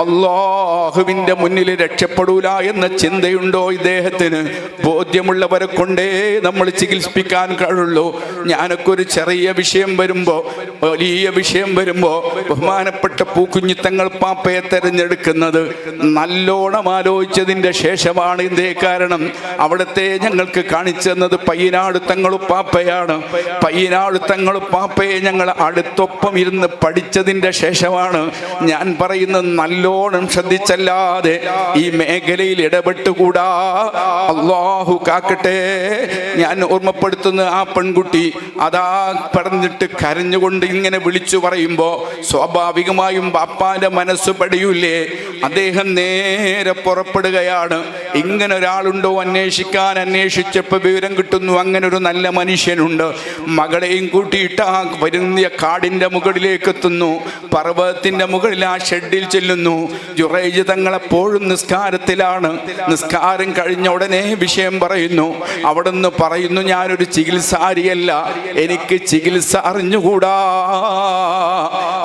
അല്ലാഹുവിൻ്റെ മുന്നിൽ രക്ഷപ്പെടൂല എന്ന ചിന്തയുണ്ടോ ഇദ്ദേഹത്തിന്? ബോധ്യമുള്ളവരെ കൊണ്ടേ നമ്മൾ ചികിത്സിപ്പിക്കാൻ കഴിയുള്ളൂ. ഞാനൊക്കെ ഒരു ചെറിയ വിഷയം വരുമ്പോൾ, വലിയ വിഷയം വരുമ്പോൾ ബഹുമാനപ്പെട്ട പൂക്കുഞ്ഞിത്തങ്ങൾ പാപ്പയെ തെരഞ്ഞെടുക്കുന്നത് നല്ലോണം ആലോചിച്ചതിൻ്റെ ശേഷമാണ്. ഇതേ കാരണം അവിടുത്തെ ഞങ്ങൾക്ക് കാണിച്ചു തന്നത് പയ്യനാട് തങ്ങളുപ്പാപ്പയാണ്. പയ്യനാട് തങ്ങളുപ്പാപ്പയെ ഞങ്ങൾ അടുത്തൊപ്പം ഇരുന്ന് പഠിച്ചതിൻ്റെ ശേഷമാണ് ഞാൻ പറയുന്നത്. നല്ലോണം ശ്രദ്ധിച്ചല്ലാതെ ഈ മേഖലയിൽ ഇടപെട്ടുകൂടാ. അല്ലാഹു കാക്കട്ടെ. ഞാൻ ഓർമ്മപ്പെടുത്തുന്ന ആ പെൺകുട്ടി അതാ പറഞ്ഞിട്ട് കരഞ്ഞുകൊണ്ട് ഇങ്ങനെ വിളിച്ചു പറയുമ്പോൾ സ്വാഭാവികമായും ബാപ്പാന്റെ മനസ്സ് പടിയൂലേ? അദ്ദേഹം നേരെ പുറപ്പെടുകയാണ്. ഇങ്ങനെ ഒരാളുണ്ടോ അന്വേഷിക്കാൻ. അന്വേഷിച്ചപ്പോൾ വിവരം കിട്ടുന്നു അങ്ങനെ ഒരു നല്ല മനുഷ്യനുണ്ട്. മകളെയും കൂട്ടിയിട്ട് ആ വരുന്ന കാടിൻ്റെ മുകളിലേക്ക് എത്തുന്നു. പർവ്വതത്തിൻ്റെ മുകളിൽ ആ ഷെഡിൽ ചെല്ലുന്നു. ജുറൈജ് തങ്ങളെപ്പോഴും നിസ്കാരത്തിലാണ്. നിസ്കാരം കഴിഞ്ഞ ഉടനെ വിഷയം പറയുന്നു. അവിടുന്ന് പറയുന്നു, ഞാനൊരു ചികിത്സാരിയല്ല, എനിക്ക് ചികിത്സ അറിഞ്ഞുകൂടാ.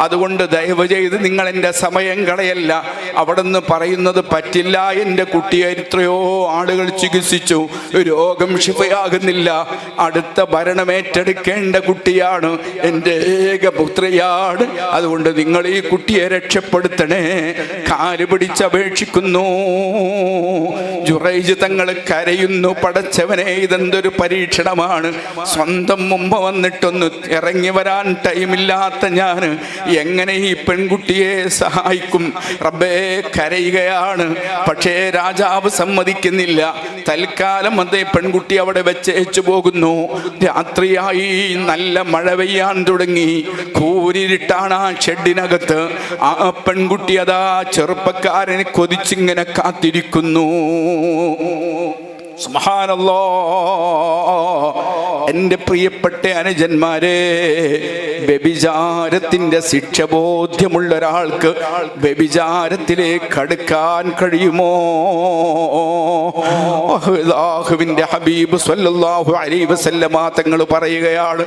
അതുകൊണ്ട് ദയവ് ചെയ്ത് നിങ്ങൾ എൻ്റെ സമയം കളയല്ല. അവിടുന്ന് പറയുന്നത് പറ്റില്ല, എൻ്റെ കുട്ടിയെ എത്രയോ ആളുകൾ ചികിത്സിച്ചു, രോഗം ശിഫയാകുന്നില്ല. അടുത്ത ഭരണം ഏറ്റെടുക്കേണ്ട കുട്ടിയാണ്, എൻ്റെ ഏക പുത്രിയാണ്. അതുകൊണ്ട് നിങ്ങൾ ഈ കുട്ടിയെ രക്ഷപ്പെടുത്തണേ. കാല് പിടിച്ചപേക്ഷിക്കുന്നു. ജുറൈജ് തങ്ങൾ കരയുന്നു. പടച്ചവനെ, ഇതെന്തൊരു പരീക്ഷണമാണ്. സ്വന്തം മുമ്പ് വന്നിട്ടൊന്ന് ഇറങ്ങി വരാൻ ടൈമില്ലാത്ത ഞാൻ എങ്ങനെ ഈ പെൺകുട്ടിയെ സഹായിക്കും? റബ്ബേ, കരയുകയാണ്. പക്ഷേ രാജാവ് സമ്മതിക്കുന്നില്ല. തൽക്കാലം അതേ പെൺകുട്ടി അവിടെ വെച്ചേച്ചു പോകുന്നു. രാത്രിയായി, നല്ല മഴ പെയ്യാൻ തുടങ്ങി. കൂരിട്ടാണ് ആ ഷെഡിനകത്ത്. ആ പെൺകുട്ടി അതാ ചെറുപ്പക്കാരനെ കൊതിച്ചിങ്ങനെ കാത്തിരിക്കുന്നു. സുബ്ഹാനല്ലാഹ്. എൻ്റെ പ്രിയപ്പെട്ട അനുജന്മാരെ, വ്യഭിചാരത്തിൻ്റെ ശിക്ഷ ബോധ്യമുള്ള ഒരാൾക്ക് വ്യഭിചാരത്തിലേക്ക് അടുക്കാൻ കഴിയുമോ? അല്ലാഹുവിൻ്റെ ഹബീബ് സ്വല്ലല്ലാഹു അലൈഹി വസല്ലമ തങ്ങൾ പറയുകയാണ്,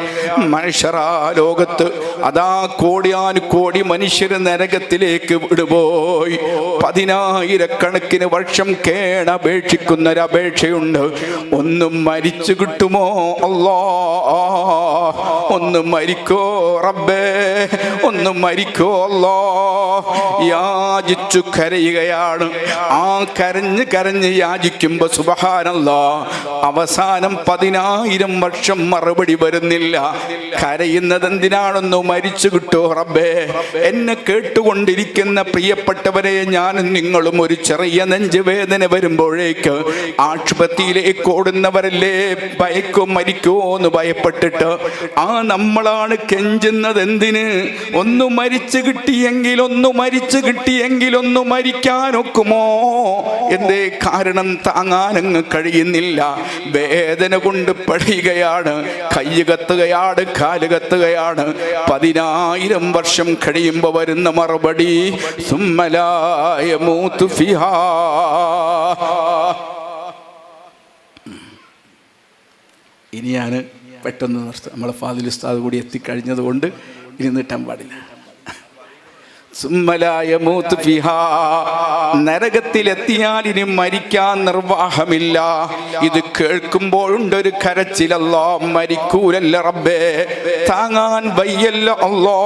മനുഷ്യരാ ലോകത്ത് അതാ കോടിയാനുകോടി മനുഷ്യർ നരകത്തിലേക്ക് വിടുപോയി 10,000 വർഷം കേണപേക്ഷിക്കുന്നൊരപേക്ഷയുണ്ട്. ഒന്നും മരിച്ചു കിട്ടുമോ? അല്ലാ, ഒന്ന് മരിക്കോ റബ്ബേ, ഒന്ന് മരിക്കോ അല്ലാ. യാചിച്ചു കരയുകയാണ്. ആ കരഞ്ഞ് കരഞ്ഞ് യാചിക്കുമ്പോ സുബ്ഹാനല്ലാഹ്, അവസാനം 10,000 വർഷം മറുപടി വരുന്നില്ല. കരയുന്നത് എന്തിനാണെന്ന് മരിച്ചു കിട്ടോ റബ്ബേ. എന്നെ കേട്ടുകൊണ്ടിരിക്കുന്ന പ്രിയപ്പെട്ടവരെ, ഞാനും നിങ്ങളും ഒരു ചെറിയ നെഞ്ചുവേദന വരുമ്പോഴേക്ക് ആശുപത്രിയിലേക്ക് ഓടുന്നവരല്ലേ? ഭയക്കോ മരിക്കോ എന്ന് ഭയപ്പെട്ടിട്ട്. ആ നമ്മളാണ് കെഞ്ചുന്നത് എന്തിന്? ഒന്ന് മരിച്ചു കിട്ടിയെങ്കിൽ, ഒന്ന് മരിച്ചു കിട്ടിയെങ്കിൽ, ഒന്ന് മരിക്കാനൊക്കുമോ? എന്തേ കാരണം? താങ്ങാനങ്ങ് കഴിയുന്നില്ല. വേദന കൊണ്ട് പഴിയുകയാണ്. കൈ കത്തുകയാണ്, കാല് കത്തുകയാണ്. 10,000 വർഷം കഴിയുമ്പോൾ വരുന്ന മറുപടി, സുമ്മലാ യമൂതു ഫിഹാ. ഇനി ഞാൻ പെട്ടെന്ന് നിർത്താം. നമ്മളെ ഫാദിൽ ഉസ്താദ് കൂടി എത്തിക്കഴിഞ്ഞത് കൊണ്ട് ഇനി നീട്ടാൻ പാടില്ല. നരകത്തിലെത്തിയാൽ ഇനി മരിക്കാൻ നിർവാഹമില്ല. ഇത് കേൾക്കുമ്പോഴുണ്ടൊരു കരച്ചിലല്ലാ, മരിക്കൂലല്ല റബ്ബേ, താങ്ങാൻ വയ്യല്ല അല്ലാ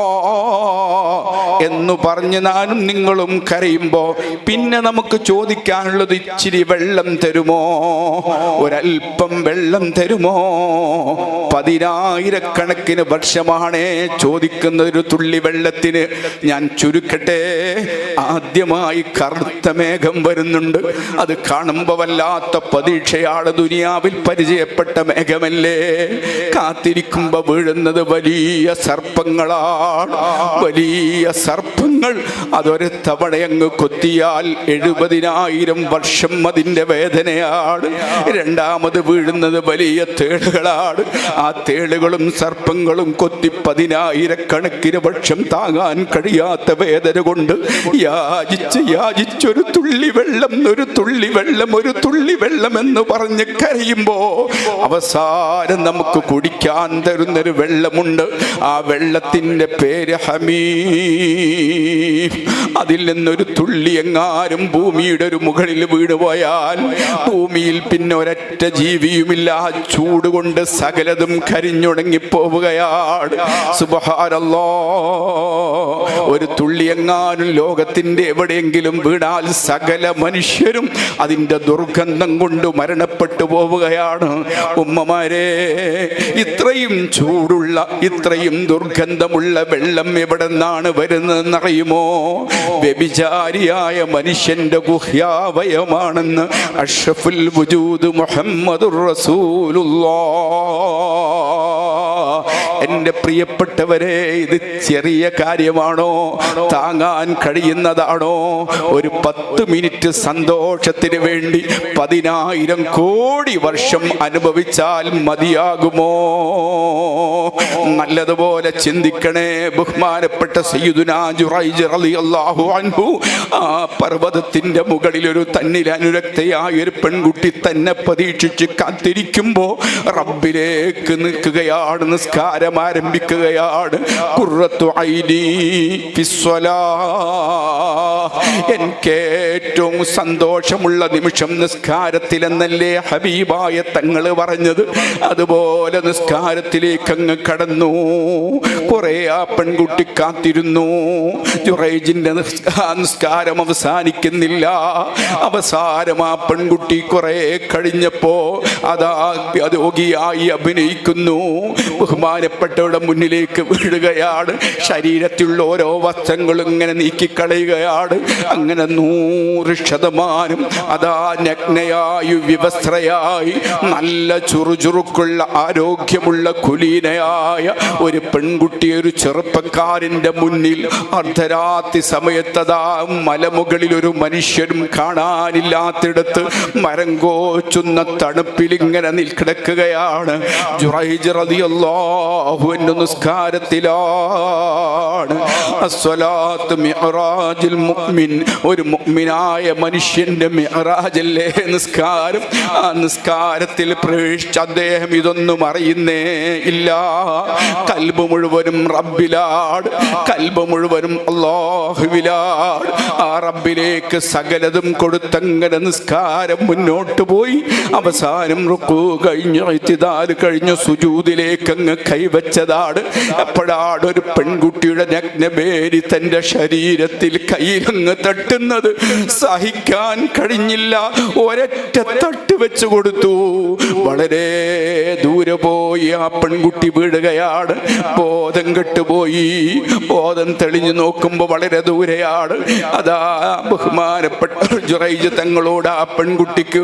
എന്ന് പറഞ്ഞ് ഞാനും നിങ്ങളും കരയുമ്പോ പിന്നെ നമുക്ക് ചോദിക്കാനുള്ളത്, ഇച്ചിരി വെള്ളം തരുമോ? ഒരൽപ്പം വെള്ളം തരുമോ? 10,000 വർഷമാണേ ചോദിക്കുന്ന ഒരു തുള്ളി വെള്ളത്തിന്. ഞാൻ ചുരുക്കട്ടെ, ആദ്യമായി കറുത്ത മേഘം വരുന്നുണ്ട്. അത് കാണുമ്പോൾ വല്ലാത്ത പ്രതീക്ഷയാണ്. ദുനിയാവിൽ പരിചയപ്പെട്ട മേഘമല്ലേ? കാത്തിരിക്കുമ്പോ വീഴുന്നത് വലിയ സർപ്പങ്ങളാണ്. വലിയ സർപ്പ സർപ്പങ്ങൾ അതൊരു തവണയങ്ങ് കൊത്തിയാൽ 70,000 വർഷം അതിൻ്റെ വേദനയാണ്. രണ്ടാമത് വീഴുന്നത് വലിയ തേളുകളാണ്. ആ തേളുകളും സർപ്പങ്ങളും കൊത്തി 10,000 വർഷം താങ്ങാൻ കഴിയാത്ത വേദന കൊണ്ട് യാചിച്ചൊരു തുള്ളി വെള്ളം എന്ന് പറഞ്ഞ് കരയുമ്പോ അവസാനം നമുക്ക് കുടിക്കാൻ തരുന്നൊരു വെള്ളമുണ്ട്. ആ വെള്ളത്തിന്റെ പേര് ഹമീം. അതിൽ നിന്നൊരു തുള്ളി എങ്ങാനും ഭൂമിയുടെ ഒരു മുകളിൽ വീണുപോയാൽ ഭൂമിയിൽ പിന്നെ ഒരൊറ്റ ജീവിയുമില്ല. ചൂട് കൊണ്ട് സകലതും കരിഞ്ഞുണങ്ങിപ്പോവുകയാണ്. സുബ്ഹാനല്ലാഹ്. ഒരു തുള്ളി എങ്ങാനും ലോകത്തിന്റെ എവിടെയെങ്കിലും വീണാൽ സകല മനുഷ്യരും അതിന്റെ ദുർഗന്ധം കൊണ്ട് മരണപ്പെട്ടു പോവുകയാണ്. ഉമ്മമാരെ, ഇത്രയും ചൂടുള്ള ഇത്രയും ദുർഗന്ധമുള്ള വെള്ളം എവിടെ നിന്നാണ് വരുന്നതെന്നറിയുമോ? വ്യഭിചാരിയായ മനുഷ്യന്റെ ഗുഹ്യാവയമാണെന്ന് അഷ്റഫുൽ വുജൂദ് മുഹമ്മദുർ റസൂലുള്ളാഹ്. എൻ്റെ പ്രിയപ്പെട്ടവരെ, ഇത് ചെറിയ കാര്യമാണോ? താങ്ങാൻ കഴിയുന്നതാണോ? ഒരു 10 മിനിറ്റ് സന്തോഷത്തിന് വേണ്ടി 10,000 കോടി വർഷം അനുഭവിച്ചാൽ മതിയാകുമോ? നല്ലതുപോലെ ചിന്തിക്കണേ. ബഹുമാനപ്പെട്ട സയ്യിദുനാ ജുറൈജ് റളിയല്ലാഹു അൻഹു ആ പർവ്വതത്തിന്റെ മുകളിൽ ഒരു തന്നിൽ അനുരക്തയായ ഒരു പെൺകുട്ടി തന്നെ പ്രതീക്ഷിച്ച് കാത്തിരിക്കുമ്പോ റബ്ബിലേക്ക് നിൽക്കുകയാണ്. നിസ്കാരം ആരംഭിക്കുകയാണ്. ഖുർറത്തു ഐനി ഫിസ്സലാഹ്. എനിക്ക് ഏറ്റവും സന്തോഷമുള്ള നിമിഷം നിസ്കാരത്തിലെന്നല്ലേ ഹബീബായ തങ്ങൾ പറഞ്ഞത്? അതുപോലെ നിസ്കാരത്തിലേക്ക് അങ്ങ് കടന്നു. കുറെ ആ പെൺകുട്ടി കാത്തിരുന്നു. ജുറൈജിന്റെ നിസ്കാരം അവസാനിക്കുന്നില്ല. അവസാനം ആ പെൺകുട്ടി കുറെ കഴിഞ്ഞപ്പോ അതാ രോഗിയായി അഭിനയിക്കുന്നു. ബഹുമാനപ്പെട്ടവരുടെ മുന്നിലേക്ക് വീഴുകയാണ്. ശരീരത്തിലുള്ള ഓരോ വസ്ത്രങ്ങളും ഇങ്ങനെ നീക്കിക്കളയുകയാണ്. അങ്ങനെ 100% അതാ നഗ്നയായി വിവസ്ത്രയായി നല്ല ചുറുചുറുക്കുള്ള ആരോഗ്യമുള്ള കുലീനയായ ഒരു പെൺകുട്ടി ഒരു ചെറുപ്പക്കാരന്റെ മുന്നിൽ അർദ്ധരാത്രി സമയത്തതാ മലമുകളിൽ ഒരു മനുഷ്യരും കാണാനില്ലാത്തിടത്ത് മരം കോച്ചുന്ന തണുപ്പിൽ ഇങ്ങനെ കിടക്കുകയാണ്. ജുറൈജ് റളിയല്ലാഹു അൻഹു നിസ്കാരത്തിലാണ്. അസ്സലാത്തു മിഅ്റാജുൽ മുഅ്മിൻ. ഒരു മുഅ്മിനായ മനുഷ്യന്റെ മിഅ്റാജല്ലേ നിസ്കാരം. ആ നിസ്കാരത്തിൽ പ്രവേശിച്ച അദ്ദേഹം ഇതൊന്നും അറിയുന്നേ ഇല്ല. കൽബ് മുഴുവനും റബ്ബിലാണ്. കൽബ് മുഴുവനും അല്ലാഹുവിലാണ്. ആ റബ്ബിലേക്ക് സകലതും കൊടുത്തങ്ങനെ നിസ്കാരം മുന്നോട്ട് പോയി. അവസാനം റുക്കൂ കഴിഞ്ഞു, ഇത്തിദാൽ കഴിഞ്ഞു, സുജൂദിലേക്ക് അങ്ങ് കൈവച്ചതാണ്. അപ്പോഴാണ് ഒരു പെൺകുട്ടിയുടെ നഗ്നമേനി തന്റെ ശരീരത്തിൽ കയ്യിലങ്ങ് തട്ടുന്നത്. സഹിക്കാൻ കഴിഞ്ഞില്ല. ഒരൊറ്റ തട്ട് വെച്ച് കൊടുത്തു. വളരെ ദൂരെ പോയി ആ പെൺകുട്ടി വീഴുകയാണ്. ബോധം കെട്ടുപോയി. ബോധം തെളിഞ്ഞു നോക്കുമ്പോൾ വളരെ ദൂരെയാണ്. അതാ ബഹുമാനപ്പെട്ട ജുറൈജ് തങ്ങളോട് ആ പെൺകുട്ടിക്ക്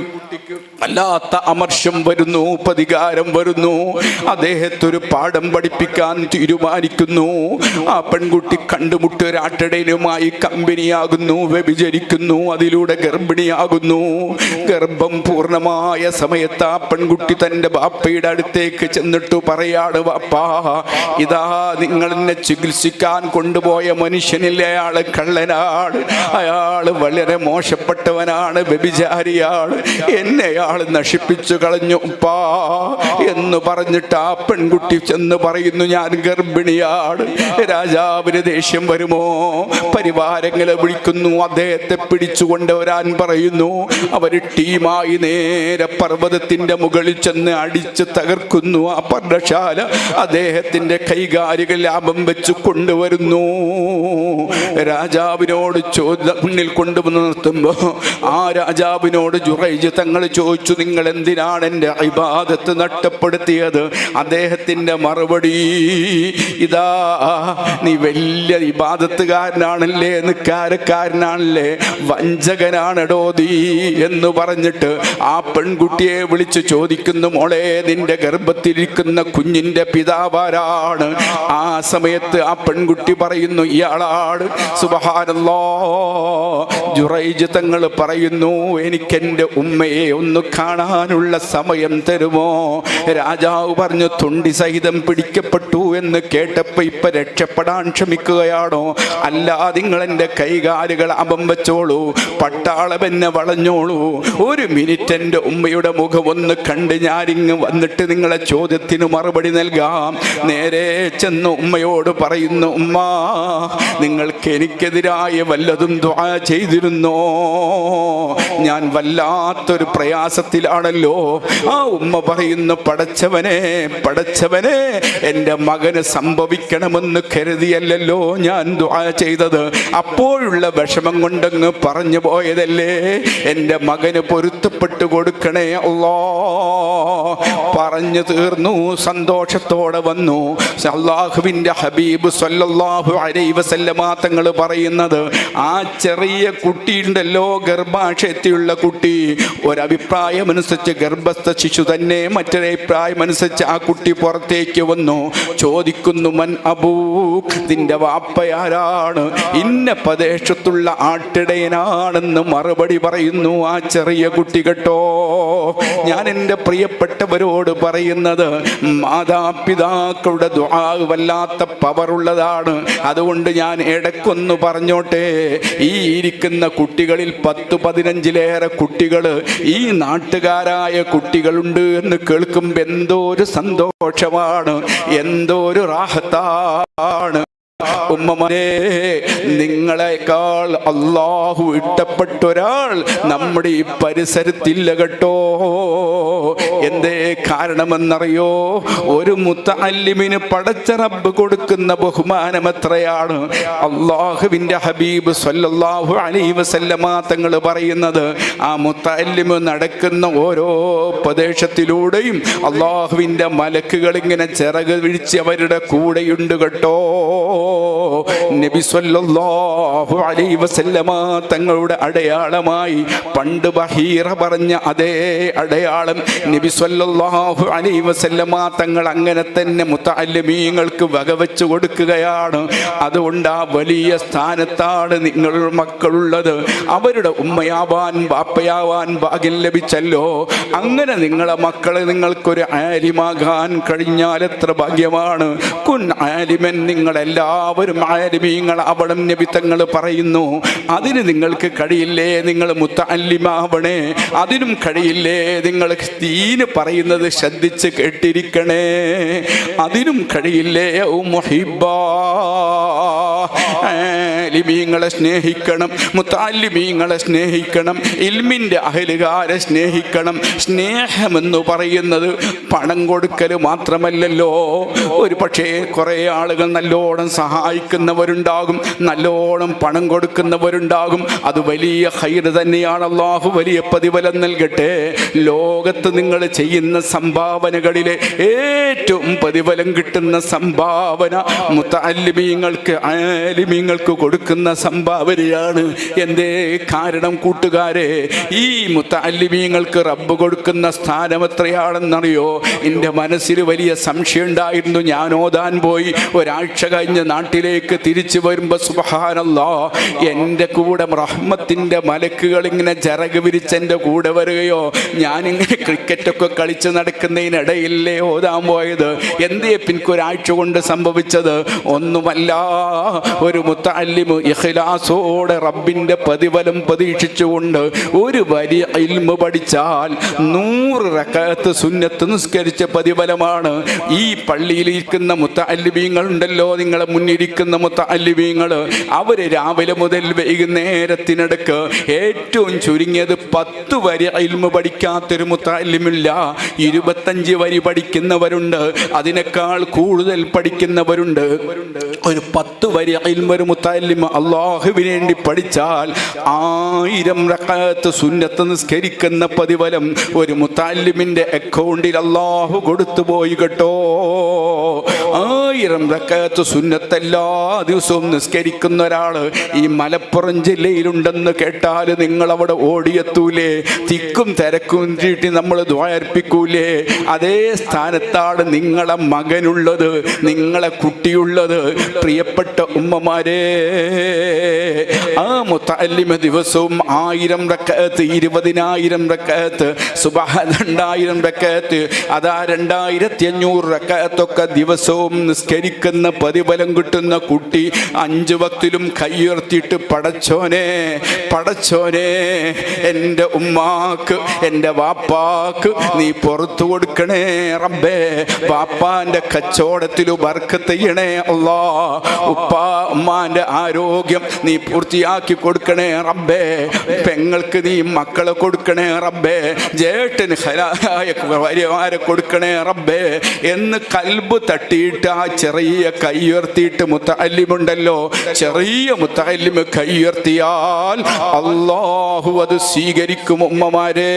വല്ലാത്ത അമർഷം വരുന്നു, പ്രതികാരം വരുന്നു. അദ്ദേഹത്തെ ഒരു പാഠം പഠിപ്പിക്കാൻ തീരുമാനിക്കുന്നു. ആ പെൺകുട്ടി കണ്ടുമുട്ടി ഒരാട്ടടനുമായി കമ്പനിയാകുന്നു, വ്യഭിചരിക്കുന്നു, അതിലൂടെ ഗർഭിണിയാകുന്നു. ഗർഭം പൂർണ്ണമായ സമയത്ത് ആ പെൺകുട്ടി തൻ്റെ ബാപ്പയുടെ അടുത്തേക്ക് ചെന്നിട്ട് പറയാണ്, ബാപ്പാ, ഇതാ നിങ്ങൾ എന്നെ ചികിത്സിക്കാൻ കൊണ്ടുപോയ മനുഷ്യനില്ലേ, അയാള് കള്ളനാണ്, അയാള് വളരെ മോശപ്പെട്ടവനാണ്, വ്യഭിചാരിയാണ്, എന്നെ അയാൾ നശിപ്പിച്ചു കളഞ്ഞു ഉപ്പാ എന്ന് പറഞ്ഞിട്ട് ആ പെൺകുട്ടി ചെന്ന് പറയുന്നു, ഞാൻ ഗർഭിണിയാണ്. രാജാവിന് ദേഷ്യം വരുമോ? പരിവാരങ്ങളെ വിളിക്കുന്നു, അദ്ദേഹത്തെ പിടിച്ചുകൊണ്ട് വരാൻ പറയുന്നു. അവർ ടീമായി നേരെ പർവ്വതത്തിന്റെ മുകളിൽ ചെന്ന് അടിച്ച് തകർക്കുന്നു ആ പർണശാല. അദ്ദേഹത്തിന്റെ കൈകാലികൾ ലാഭം വെച്ച് കൊണ്ടുവരുന്നു. രാജാവിനോട് മുന്നിൽ കൊണ്ടുവന്ന് നിർത്തുമ്പോ ആ രാജാവിനോട് ജുറൈജ് തങ്ങൾ ചോദിച്ചു, നിങ്ങൾ എന്തിനാ എന്തിനാണ് എൻ്റെ ഇബാദത്ത് നഷ്ടപ്പെടുത്തിയത്? അദ്ദേഹത്തിൻ്റെ മറുപടി ഇതാ, നീ വലിയ ഇബാദത്തുകാരനാണല്ലേ, നിക്കാരക്കാരനാണല്ലേ, വഞ്ചകനാണെടോ നീ എന്ന് പറഞ്ഞിട്ട് ആ പെൺകുട്ടിയെ വിളിച്ചു ചോദിക്കുന്നു, മോളെ നിന്റെ ഗർഭത്തിലിരിക്കുന്ന കുഞ്ഞിൻ്റെ പിതാവാരാണ്? ആ സമയത്ത് ആ പെൺകുട്ടി പറയുന്നു, ഇയാളാണ്. സുബ്ഹാനല്ലാഹ്. ജുറൈജ് തങ്ങൾ പറയുന്നു, എനിക്കെൻ്റെ ഉമ്മയെ ഒന്ന് കാണാനുള്ള സമയം തരുമോ? രാജാവ് പറഞ്ഞു, തൊണ്ടി സഹിതം പിടിക്കപ്പെട്ടു എന്ന് കേട്ടപ്പോൾ ഇപ്പൊ രക്ഷപ്പെടാൻ ശ്രമിക്കുകയാണോ? അല്ല, നിങ്ങൾ എൻ്റെ കൈകാലുകൾ അപം വെച്ചോളൂ, പട്ടാളം എന്നെ വളഞ്ഞോളൂ, ഒരു മിനിറ്റ് എൻ്റെ ഉമ്മയുടെ മുഖം ഒന്ന് കണ്ട് ഞാനിങ്ങ് വന്നിട്ട് നിങ്ങളെ ചോദ്യത്തിന് മറുപടി നൽകാം. നേരെ ചെന്ന് ഉമ്മയോട് പറയുന്നു, ഉമ്മ, നിങ്ങൾക്ക് എനിക്കെതിരായ വല്ലതും ദുആ ചെയ്തിരുന്നോ? ഞാൻ വല്ലാത്തൊരു പ്രയാസത്തിലാണല്ലോ. ആ ഉമ്മ പറയുന്നു, പടച്ചവനെ പടച്ചവനെ, എൻ്റെ മകന് സംഭവിക്കണമെന്ന് കരുതിയല്ലോ ഞാൻ ദുആ ചെയ്തത്, അപ്പോഴുള്ള വിഷമം കൊണ്ടങ്ങ് പറഞ്ഞു പോയതല്ലേ, എൻ്റെ മകന് പൊരുത്തപ്പെട്ടു കൊടുക്കണേ അല്ലാ. പറഞ്ഞു തീർന്നു, സന്തോഷത്തോടെ വന്നു. അല്ലാഹുവിൻ്റെ ഹബീബ് സ്വല്ലല്ലാഹു അലൈഹി വസല്ലമ തങ്ങൾ പറയുന്നത്, ആ ചെറിയ കുട്ടിയുണ്ടല്ലോ, ഗർഭാശയത്തിലുള്ള കുട്ടി, ഒരഭിപ്രായമനുസരിച്ച് ഗർഭസ്ഥ ശിശു തന്നെ, മറ്റൊരഭിപ്രായമനുസരിച്ച് ആ കുട്ടി പുറത്തേക്ക് വന്നു. ചോദിക്കുന്നു, മൻ അബൂക്, നിന്റെ വാപ്പയാരാണ്? ഇന്ന പ്രദേശത്തുള്ള ആട്ടിടയനാണെന്ന് മറുപടി പറയുന്നു ആ ചെറിയ കുട്ടി. കേട്ടോ, ഞാൻ എൻ്റെ പ്രിയപ്പെട്ടവരോട് പറയുന്നത്, മാതാപിതാക്കളുടെ ദുആ വല്ലാത്ത പവറുള്ളതാണ്. അതുകൊണ്ട് ഞാൻ ഇടയ്ക്കൊന്ന് പറഞ്ഞോട്ടെ, ഈ ഇരിക്കുന്ന കുട്ടികളിൽ 10-15 കുട്ടികൾ ഈ നാട്ടുകാരായ കുട്ടികളുണ്ട് എന്ന് കേൾക്കുമ്പോൾ എന്തോ ഒരു സന്തോഷമാണ്, എന്തോ ഒരു റാഹത്താണ്. ഉമ്മമാരെ, നിങ്ങളെക്കാൾ അല്ലാഹു ഇഷ്ടപ്പെട്ട ഒരാൾ നമ്മുടെ ഈ പരിസരത്തില്ല കേട്ടോ. എന്തേ കാരണമെന്നറിയോ? ഒരു മുത്തഅല്ലിമിന് പടച്ച റബ്ബ് കൊടുക്കുന്ന ബഹുമാനം എത്രയാണ്. അല്ലാഹുവിൻ്റെ ഹബീബ് സ്വല്ലല്ലാഹു അലൈഹി വസല്ലമ തങ്ങൾ പറയുന്നത്, ആ മുത്തഅല്ലിമ് നടക്കുന്ന ഓരോ പ്രദേശത്തിലൂടെയും അല്ലാഹുവിൻ്റെ മലക്കുകൾ ഇങ്ങനെ ചിറക് വിരിച്ച് അവരുടെ കൂടെയുണ്ട് കേട്ടോ. നബി സ്വല്ലല്ലാഹു അലൈഹി വസല്ലമ തങ്ങളുടെ അടയാളമായി പണ്ട് ബഹീറ പറഞ്ഞ അതേ അടയാളം നബി സ്വല്ലല്ലാഹു അലൈഹി വസല്ലമ തങ്ങൾ അങ്ങനെ തന്നെ മുത്തഅല്ലിമീങ്ങൾക്ക് വകവെച്ചു കൊടുക്കുകയാണ്. അതുകൊണ്ട് ആ വലിയ സ്ഥാനത്താണ് നിങ്ങളുടെ മക്കളുള്ളത്. അവരുടെ ഉമ്മയാവാൻ ബാപ്പയാവാൻ ഭാഗ്യം ലഭിച്ചല്ലോ. അങ്ങനെ നിങ്ങളെ മക്കളെ നിങ്ങൾക്കൊരു ആലിമാകാൻ കഴിഞ്ഞാൽ എത്ര ഭാഗ്യമാണ്. കുൻ ആലിമൻ, നിങ്ങളെല്ലാവരും ആലിമീങ്ങൾ അവിടെ നബി തങ്ങൾ പറയുന്നു. അതിന് നിങ്ങൾക്ക് കഴിയില്ലേ, നിങ്ങൾ മുത്തഅല്ലിമാവണേ. അതിനും കഴിയില്ലേ, നിങ്ങൾ ദീന് പറയുന്നത് ശ്രദ്ധിച്ച് കേട്ടിരിക്കണേ. അതിനും കഴിയില്ലേ, മുഹിബ്ബാ, ആലിമീങ്ങളെ സ്നേഹിക്കണം, മുത്തഅല്ലിമീങ്ങളെ സ്നേഹിക്കണം, ഇൽമിൻ്റെ അഹലുകാരെ സ്നേഹിക്കണം. സ്നേഹമെന്ന് പറയുന്നത് പണം കൊടുക്കൽ മാത്രമല്ലല്ലോ. ഒരു പക്ഷേ കുറേ ആളുകൾ നല്ലോണം സഹായിക്കുന്നവരുണ്ടാകും, നല്ലോണം പണം കൊടുക്കുന്നവരുണ്ടാകും. അത് വലിയ ഖൈറ് തന്നെയാണ്. അല്ലാഹു വലിയ പ്രതിഫലം നൽകട്ടെ. ലോകത്ത് നിങ്ങൾ ചെയ്യുന്ന സംഭാവനകളിലെ ഏറ്റവും പ്രതിഫലം കിട്ടുന്ന സംഭാവന മുത്തഅല്ലിമീങ്ങൾക്ക്, ആലിമീങ്ങൾക്ക് കൊടുക്കുന്ന സംഭാവനയാണ്. എന്തേ കാരണം കൂട്ടുകാരെ? ഈ മുത്തഅല്ലിമീങ്ങൾക്ക് റബ്ബ് കൊടുക്കുന്ന സ്ഥാനം എത്രയാണെന്നറിയോ? എൻ്റെ മനസ്സിൽ വലിയ സംശയം ഉണ്ടായിരുന്നു. ഞാൻ ഓതാൻ പോയി, ഒരാഴ്ച കഴിഞ്ഞ് നാട്ടിലേക്ക് തിരിച്ചു വരുമ്പോൾ സുബ്ഹാനല്ലാഹ്, എൻ്റെ കൂടെ റഹ്മത്തിൻ്റെ മലക്കുകൾ ഇങ്ങനെ ചിറക് വിരിച്ച് എൻ്റെ കൂടെ വരികയോ. ഞാനിങ്ങനെ ക്രിക്കറ്റൊക്കെ കളിച്ച് നടക്കുന്നതിനിടയില്ലേ ഓതാൻ പോയത്. എന്തേ എനിക്കൊരാഴ്ച കൊണ്ട് സംഭവിച്ചത്? ഒന്നുമല്ല, ഒരു മുത്തഅല്ലിമ് ഇഖ്ലാസോടെ റബ്ബിൻ്റെ പ്രതിഫലം പ്രതീക്ഷിച്ചുകൊണ്ട് ഒരു വലിയ ഇൽമ് പഠിച്ചാൽ 100 റക്അത്ത് സുന്നത്ത് നിസ്കരിച്ച പ്രതിഫലമാണ്. ഈ പള്ളിയിലിരിക്കുന്ന മുത്തഅല്ലിമീങ്ങൾ ഉണ്ടല്ലോ, നിങ്ങളെ മുന്നിരിക്കുന്ന മുത്തഅല്ലിമീങ്ങൾ, അവർ രാവിലെ മുതൽ വൈകുന്നേരത്തിനിടക്ക് ഏറ്റവും ചുരുങ്ങിയത് 10 വരി ഇൽമ് പഠിക്കാത്തൊരു മുത്തഅല്ലിമില്ല. 25 വരി അതിനേക്കാൾ കൂടുതൽ പഠിക്കുന്നവരുണ്ട്. ഒരു 10 വരി ഇൽമ് ഒരു മുത്തഅല്ലിം മുത്തഅല്ലിം അല്ലാഹുവിന് വേണ്ടി പഠിച്ചാൽ 1000 റക്അത്ത് സുന്നത്ത് നിസ്കരിക്കുന്ന പ്രതിഫലം ഒരു മുത്തഅല്ലിമിന്റെ അക്കൗണ്ടിൽ അല്ലാഹു കൊടുത്തു പോയി കേട്ടോ. 1000 റക്അത്ത് സുന്നത്ത് എല്ലാ ദിവസവും നിസ്കരിക്കുന്ന ഒരാള് ഈ മലപ്പുറം ജില്ലയിലുണ്ടെന്ന് കേട്ടാൽ നിങ്ങൾ അവിടെ ഓടിയെത്തൂലേ? തിക്കും തിരക്കും ചീട്ടി നമ്മൾ ദുആ അർപ്പിക്കൂലേ? അതേ സ്ഥാനത്താണ് നിങ്ങളെ മകനുള്ളത്, നിങ്ങളെ കുട്ടിയുള്ളത്. പ്രിയപ്പെട്ട ഉമ്മമാരെ, ആ മുത്തഅല്ലിമ ദിവസവും 1000 റക്അത്ത്, 20,000 റക്അത്ത്, സുബ്ഹാന 2000 റക്അത്ത്, അതാ 2500 റക്അത്തൊക്കെ ദിവസവും നിസ്കരിക്കുന്ന പ്രതിഫലം കിട്ടുന്ന കുട്ടി 5 വക്തിലും കയ്യുയർത്തിയിട്ട് പടച്ചോനെ പടച്ചോനെ എൻ്റെ ഉമ്മാക്ക് എൻ്റെ വാപ്പാക്ക് നീ പുറത്തു കൊടുക്കണേ റബ്ബേ, വാപ്പാൻ്റെ കച്ചവടത്തിൽ ബർക്കത്ത് ചെയ്യണേ അല്ലാ, ഉമ്മാൻ്റെ ആരോഗ്യം നീ പൂർത്തിയാക്കി കൊടുക്കണേ റബ്ബേ, പെങ്ങൾക്ക് നീ മക്കളെ കൊടുക്കണേ റബ്ബേ, ജേട്ടന് ഹലാലായ ഭാര്യമാരെ കൊടുക്കണേ റബ്ബേ എന്ന് കൽബ് തട്ടിയിട്ട് ആ ചെറിയ കയ്യുയർത്തിയിട്ട് മുത്തഅല്ലിമുണ്ടല്ലോ, ചെറിയ മുത്തഅല്ലിമ് കയ്യുയർത്തിയാൽ അല്ലാഹു അത് സ്വീകരിക്കും. ഉമ്മമാരെ,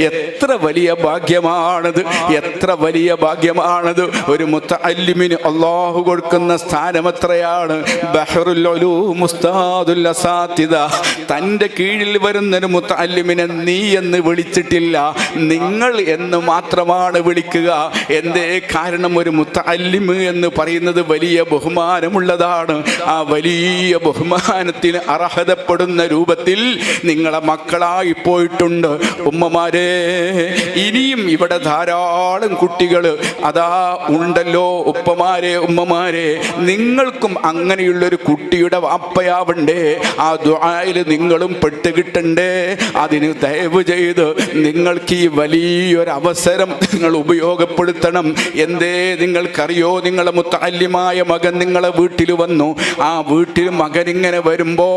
എത്ര വലിയ ഭാഗ്യമാണത്, എത്ര വലിയ ഭാഗ്യമാണത്. ഒരു മുത്തഅല്ലിമിന് അല്ലാഹു കൊടുക്കുന്ന സ്ഥാനം എത്രയാണ്. ബഹറുൽ ഉലൂം ഉസ്താദുൽ അസാതിദ, തൻ്റെ കീഴിൽ വരുന്നൊരു മുത്തഅല്ലിമിനെ നീ എന്ന് വിളിച്ചിട്ടില്ല, നിങ്ങൾ എന്ന് മാത്രമാണ് വിളിക്കുക. എന്തേ കാരണം? ഒരു മുത്തഅല്ലിം എന്ന് പറയുന്നത് വലിയ ബഹുമാനമുള്ളതാണ്. ആ വലിയ ബഹുമാനത്തിന് അർഹതപ്പെടുന്ന രൂപത്തിൽ നിങ്ങളെ മക്കളായി പോയിട്ടുണ്ട്. ഉമ്മമാരെ, ഇനിയും ഇവിടെ ധാരാളം കുട്ടികൾ അതാ ഉണ്ടല്ലോ. ഉപ്പമാരെ, ഉമ്മമാരെ, നിങ്ങൾക്കും അങ്ങനെയുള്ളൊരു കുട്ടിയുടെ വാപ്പയാവണ്ടേ? ആ ദുആയിൽ നിങ്ങളും പെട്ടുകിട്ടണ്ടേ? അതിന് ദയവ് ചെയ്ത് നിങ്ങൾക്ക് ഈ വലിയൊരു അവസരം നിങ്ങൾ ഉപയോഗപ്പെടുത്തണം. എന്തേ നിങ്ങൾക്കറിയോ? നിങ്ങളെ മുത്തഅല്ലിമായ മകൻ നിങ്ങളെ വീട്ടിൽ വന്നു. ആ വീട്ടിൽ മകൻ ഇങ്ങനെ വരുമ്പോ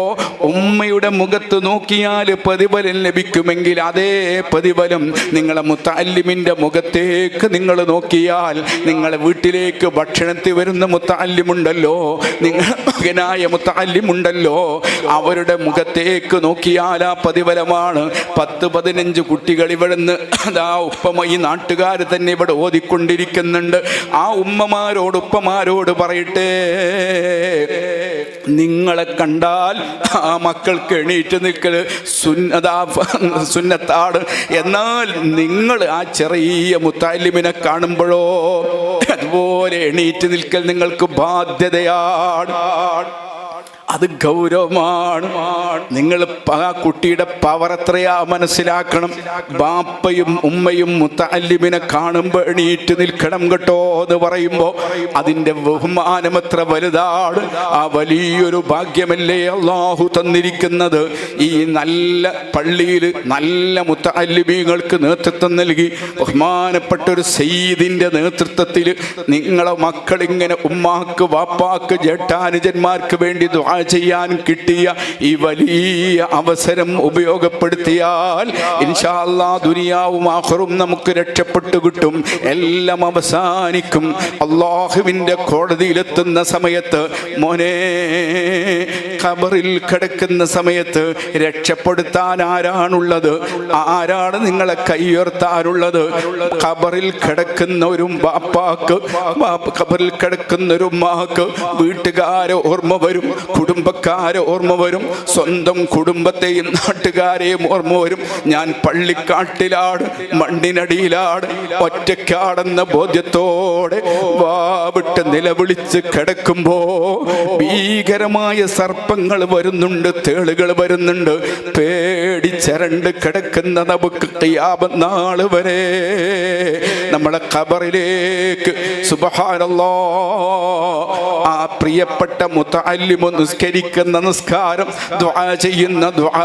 ഉമ്മയുടെ മുഖത്ത് നോക്കിയാൽ പ്രതിഫലം ലഭിക്കുമെങ്കിൽ അതേ പ്രതിഫലം നിങ്ങളെ മുത്തഅല്ലിമിന്റെ മുഖത്തേക്ക് നിങ്ങൾ നോക്കിയാൽ, നിങ്ങളെ വീട്ടിലേക്ക് ഭക്ഷണത്തിൽ വരുന്ന മുത്തഅല്ലിമുണ്ടല്ലോ, നിങ്ങളുടെ മകനായ മുത്തഅല്ലിമുണ്ടല്ലോ, അവരുടെ മുഖത്തേക്ക് നോക്കിയാൽ ആ പ്രതിഫലമാണ്. 10-15 കുട്ടികൾ ഇവിടുന്ന് അതാ ഉപ്പമ ഈ നാട്ടുകാർ തന്നെ ഇവിടെ ഓതിക്കൊണ്ടിരിക്കുന്നുണ്ട്. ആ ഉമ്മമാരോട് ഉപ്പമാരോട് പറയട്ടെ, നിങ്ങളെ കണ്ടാൽ ആ മക്കൾക്ക് എണീറ്റ് നിൽക്കല് സുന്നത്താണ്. എന്നാൽ നിങ്ങൾ ആ ചെറിയ മുത്തഅല്ലിമിനെ കാണുമ്പോഴോ അതുപോലെ എണീറ്റ് നിൽക്കൽ നിങ്ങൾക്ക് ബാധ്യതയാണ്. അത് ഗൗരവമാണ്. നിങ്ങൾ ആ കുട്ടിയുടെ പവർ എത്രയാ മനസ്സിലാക്കണം. ബാപ്പയും ഉമ്മയും മുത്തഅല്ലിമിനെ കാണുമ്പോൾ എണീറ്റ് നിൽക്കണം കേട്ടോ എന്ന് പറയുമ്പോൾ അതിൻ്റെ ബഹുമാനം എത്ര വലുതാണ്. ആ വലിയൊരു ഭാഗ്യമല്ലേ അല്ലാഹു തന്നിരിക്കുന്നത്. ഈ നല്ല പള്ളിയിൽ നല്ല മുത്തഅല്ലിമീങ്ങൾക്ക് നേതൃത്വം നൽകി ബഹുമാനപ്പെട്ട ഒരു സയ്യിദിൻ്റെ നേതൃത്വത്തിൽ നിങ്ങളെ മക്കളിങ്ങനെ ഉമ്മാക്ക് വാപ്പാക്ക് ജേഷ്ഠാനുജന്മാർക്ക് വേണ്ടി ദുആ ചെയ്യാൻ കിട്ടിയ ഈ വലിയ അവസരം ഉപയോഗപ്പെടുത്തിയാൽ ഇൻഷാ അല്ലാഹ് ദുനിയാവും ആഖിറവും നമുക്ക് രക്ഷപ്പെട്ടു കിട്ടും. എല്ലാം അവസാനിക്കും. അല്ലാഹുവിൻ്റെ കോടതിയിലെത്തുന്ന സമയത്ത് മോനെ, ഖബറിൽ കിടക്കുന്ന സമയത്ത് രക്ഷപ്പെടുത്താൻ ആരാണുള്ളത്? ആരാണ് നിങ്ങളെ കൈയുയർത്താനുള്ളത്? ഖബറിൽ കിടക്കുന്ന ഒരു ബാപ്പാക്ക്, ഖബറിൽ കിടക്കുന്ന ഒരു ഉമ്മാക്ക് വീട്ടുകാരെ ഓർമ്മ വരും, കുടുംബക്കാരെ ഓർമ്മ വരും, സ്വന്തം കുടുംബത്തെയും നാട്ടുകാരെയും ഓർമ്മ വരും. ഞാൻ പള്ളിക്കാട്ടിലാണ്, മണ്ണിനടിയിലാണ്, ഒറ്റക്കാടെന്ന ബോധ്യത്തോടെ വാവിട്ട് നിലവിളിച്ച് കിടക്കുമ്പോ ഭീകരമായ സർപ്പങ്ങൾ വരുന്നുണ്ട്, തേളുകൾ വരുന്നുണ്ട്. പേടിച്ചരണ്ട് കിടക്കുന്ന നമുക്ക് ഖിയാമത്ത് നാൾ വരെ നമ്മളെ ഖബറിലേക്ക് സുബ്ഹാനല്ലാഹ് ആ പ്രിയപ്പെട്ട മുത്തഅല്ലിം നിസ്കരിക്കുന്ന നിസ്കാരം, ദുആ ചെയ്യുന്ന ദുആ,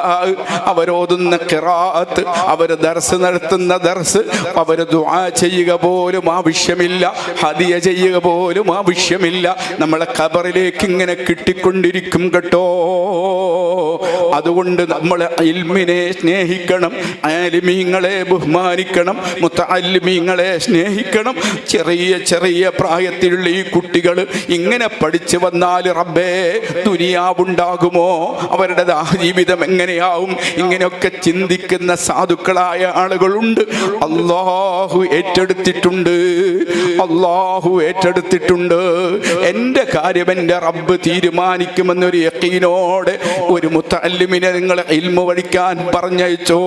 അവരോതുന്ന ഖിറാഅത്ത്, അവർ ദർസ് നടത്തുന്ന ദർസ്, അവർ ദുആ ചെയ്യുക പോലും ആവശ്യമില്ല, ഹദിയ ചെയ്യുക പോലും ആവശ്യമില്ല. നമ്മളെ ഖബറിലേക്ക് ഇങ്ങനെ കിട്ടിക്കൊണ്ടിരിക്കും കേട്ടോ. അതുകൊണ്ട് നമ്മൾ ഇൽമിനെ സ്നേഹിക്കണം, ആലിമീങ്ങളെ ബഹുമാനിക്കണം, മുത്തഅല്ലിമീങ്ങളെ സ്നേഹിക്കണം. ചെറിയ ചെറിയ പ്രായത്തിലുള്ള ഈ കുട്ടികൾ ഇങ്ങനെ പഠിച്ചു വന്നാൽ റബ്ബേ ദുനിയാവുണ്ടാകുമോ, അവരുടെ ജീവിതം എങ്ങനെയാവും, ഇങ്ങനെയൊക്കെ ചിന്തിക്കുന്ന സാധുക്കളായ ആളുകളുണ്ട്. അല്ലാഹു ഏറ്റെടുത്തിട്ടുണ്ട്, അല്ലാഹു ഏറ്റെടുത്തിട്ടുണ്ട്. എൻ്റെ കാര്യം എൻ്റെ റബ്ബ് തീരുമാനിക്കുമെന്നൊരു യഖീനോടെ ഒരു മുത്തഅല്ലിമിനെ നിങ്ങൾ ഇൽമു പഠിക്കാൻ പറഞ്ഞയച്ചോ.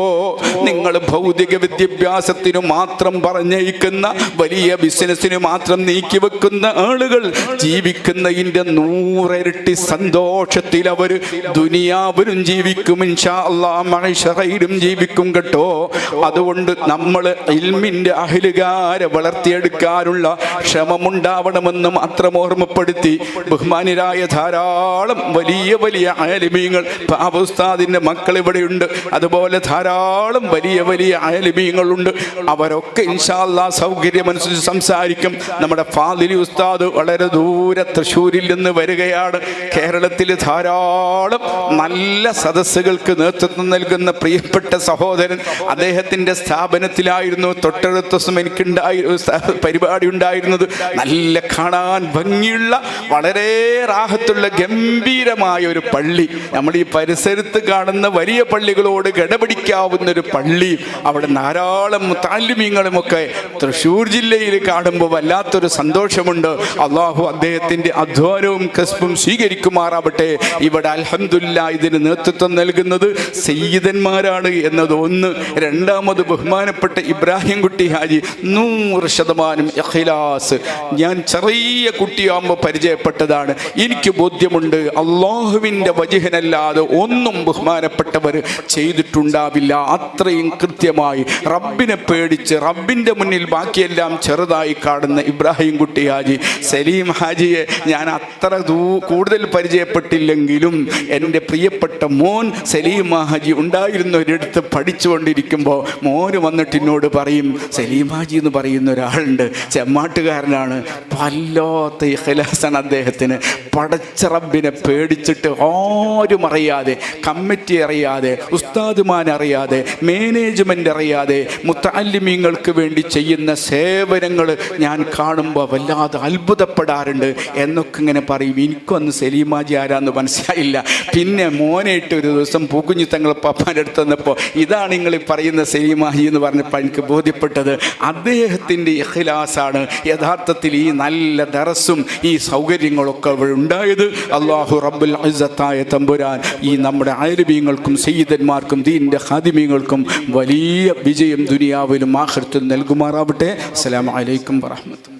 നിങ്ങൾ ഭൗതിക വിദ്യാഭ്യാസത്തിന് മാത്രം പറഞ്ഞയക്കുന്ന, വലിയ ബിസിനസ്സിന് മാത്രം നീക്കി വെക്കുന്ന ആളുകൾ ജീവിക്കുന്നതിൻ്റെ 100 ഇരട്ടി സന്തോഷത്തിൽ അവർ ദുനിയാവിലും ജീവിക്കും, ഇൻഷാ അല്ലാഹ് മഅ്ശറയിലും ജീവിക്കും കേട്ടോ. അതുകൊണ്ട് നമ്മൾ ഇൽമിൻ്റെ അഹ്ലുകാരെ വളർത്തിയെടുക്കാനുള്ള ശ്രമമുണ്ടാവണമെന്ന് മാത്രം ഓർമ്മപ്പെടുത്തി, ബഹുമാനിരായ ധാരാളം വലിയ വലിയ ആലിമീങ്ങൾ, ഉസ്താദിൻ്റെ മക്കൾ ഇവിടെയുണ്ട്, അതുപോലെ ധാരാളം വലിയ വലിയ ആലിമീങ്ങളുണ്ട്. അവരൊക്കെ ഇൻഷാ അല്ലാഹ് സൗകര്യമനുസരിച്ച് സംസാരിക്കും. നമ്മുടെ ഫാദിലി ഉസ്താദ് വളരെ ദൂരെ തൃശ്ശൂരിൽ നിന്ന് വരികയാണ്. കേരളത്തിൽ ധാരാളം നല്ല സദസ്സുകൾക്ക് നേതൃത്വം നൽകുന്ന പ്രിയപ്പെട്ട സഹോദരൻ, അദ്ദേഹത്തിൻ്റെ സ്ഥാപനത്തിലായിരുന്നു തൊട്ടടുത്ത ദിവസം പരിപാടി ഉണ്ടായിരുന്നത്. നല്ല കാണാൻ ഭംഗിയുള്ള, വളരെ റാഹത്തുള്ള ഗംഭീരമായ ഒരു പള്ളി. നമ്മൾ ഈ പരിസരത്ത് കാണുന്ന വലിയ പള്ളികളോട് കിടപിടിക്കാവുന്നൊരു പള്ളി. അവിടെ ധാരാളം മുത്തഅല്ലിമീങ്ങളുമൊക്കെ തൃശ്ശൂർ ജില്ലയിൽ കാണുമ്പോൾ വല്ലാത്തൊരു സന്തോഷമുണ്ട്. അള്ളാഹു അദ്ദേഹത്തിൻ്റെ അധ്വാനവും കസ്ബും സ്വീകരിക്കുമാറാവട്ടെ. ഇവിടെ അൽഹംദുലില്ലാഹ് ഇതിന് നേതൃത്വം നൽകുന്നത് സയ്യിദന്മാരാണ് എന്നത് ഒന്ന്. രണ്ടാമത് ബഹുമാനപ്പെട്ട ഇബ്രാഹിം കുട്ടി ഹാജി 100% ഇഖ്ലാസ്. ഞാൻ ചെറിയ കുട്ടിയാകുമ്പോൾ പരിചയപ്പെട്ടതാണ്. എനിക്ക് ബോധ്യമുണ്ട് അള്ളാഹുവിൻ്റെ വജ്ഹിനല്ലാതെ ഒന്നും ബഹുമാനപ്പെട്ടവർ ചെയ്തിട്ടുണ്ടാവില്ല. അത്രയും കൃത്യമായി റബ്ബിനെ പേടിച്ച് റബ്ബിൻ്റെ മുന്നിൽ ബാക്കിയെല്ലാം ചെറുതായി കാണുന്ന ഇബ്രാഹിം കുട്ടി ഹാജി. സലീം ഹാജിയെ ഞാൻ അത്ര കൂടുതൽ പരിചയപ്പെട്ടില്ലെങ്കിലും എൻ്റെ പ്രിയപ്പെട്ട മോൻ സലീം ഹാജി ഉണ്ടായിരുന്ന ഒരിടത്ത് പഠിച്ചുകൊണ്ടിരിക്കുമ്പോൾ മോന് വന്നിട്ട് എന്നോട് പറയും, സലീം ഹാജി എന്ന് പറയുന്ന ഒരാളുണ്ട്, ചെമ്മാട്ടുകാരനാണ്, വല്ലാത്ത ഇഖ്ലാസാണ് അദ്ദേഹത്തിന്. പടച്ച റബ്ബിനെ പേടിച്ചിട്ട് ആരും അറിയാതെ, കമ്മിറ്റി അറിയാതെ, ഉസ്താദുമാനറിയാതെ, മാനേജ്മെൻ്റ് അറിയാതെ മുത്തഅല്ലിമീങ്ങൾക്ക് വേണ്ടി ചെയ്യുന്ന സേവനങ്ങൾ ഞാൻ കാണുമ്പോൾ വല്ലാതെ അത്ഭുതപ്പെടാറുണ്ട് എന്നൊക്കെ ഇങ്ങനെ പറയും. എനിക്കൊന്ന് സലീം ഹാജി ആരാന്ന് മനസ്സിലായില്ല. പിന്നെ മോനായിട്ട് ഒരു ദിവസം പൂക്കുഞ്ഞി തങ്ങൾ പപ്പാൻ്റെ അടുത്ത് വന്നപ്പോൾ ഇതാണ് നിങ്ങൾ പറയുന്ന സലീം ഹാജി എന്ന് പറഞ്ഞപ്പോൾ എനിക്ക് ബോധ്യപ്പെട്ടത് അദ്ദേഹത്തിൻ്റെ ഇഖ്ലാസാണ് യഥാർത്ഥത്തിൽ ഈ നല്ല ദറസും ഈ സൗകര്യങ്ങളൊക്കെ അവിടെ ഉണ്ടായത്. അല്ലാഹു റബ്ബുൽ ഇസ്സത്തായ തമ്പുരാൻ ഈ നമ്മുടെ ആലിമീങ്ങൾക്കും സയ്യിദന്മാർക്കും ദീനിൻ്റെ ഖാദിമീങ്ങൾക്കും വലിയ വിജയം ദുനിയാവിലും ആഖിറത്തിലും നൽകുമാറാവട്ടെ. അസ്സലാമു അലൈക്കും വറഹ്മത്തുള്ളാഹി.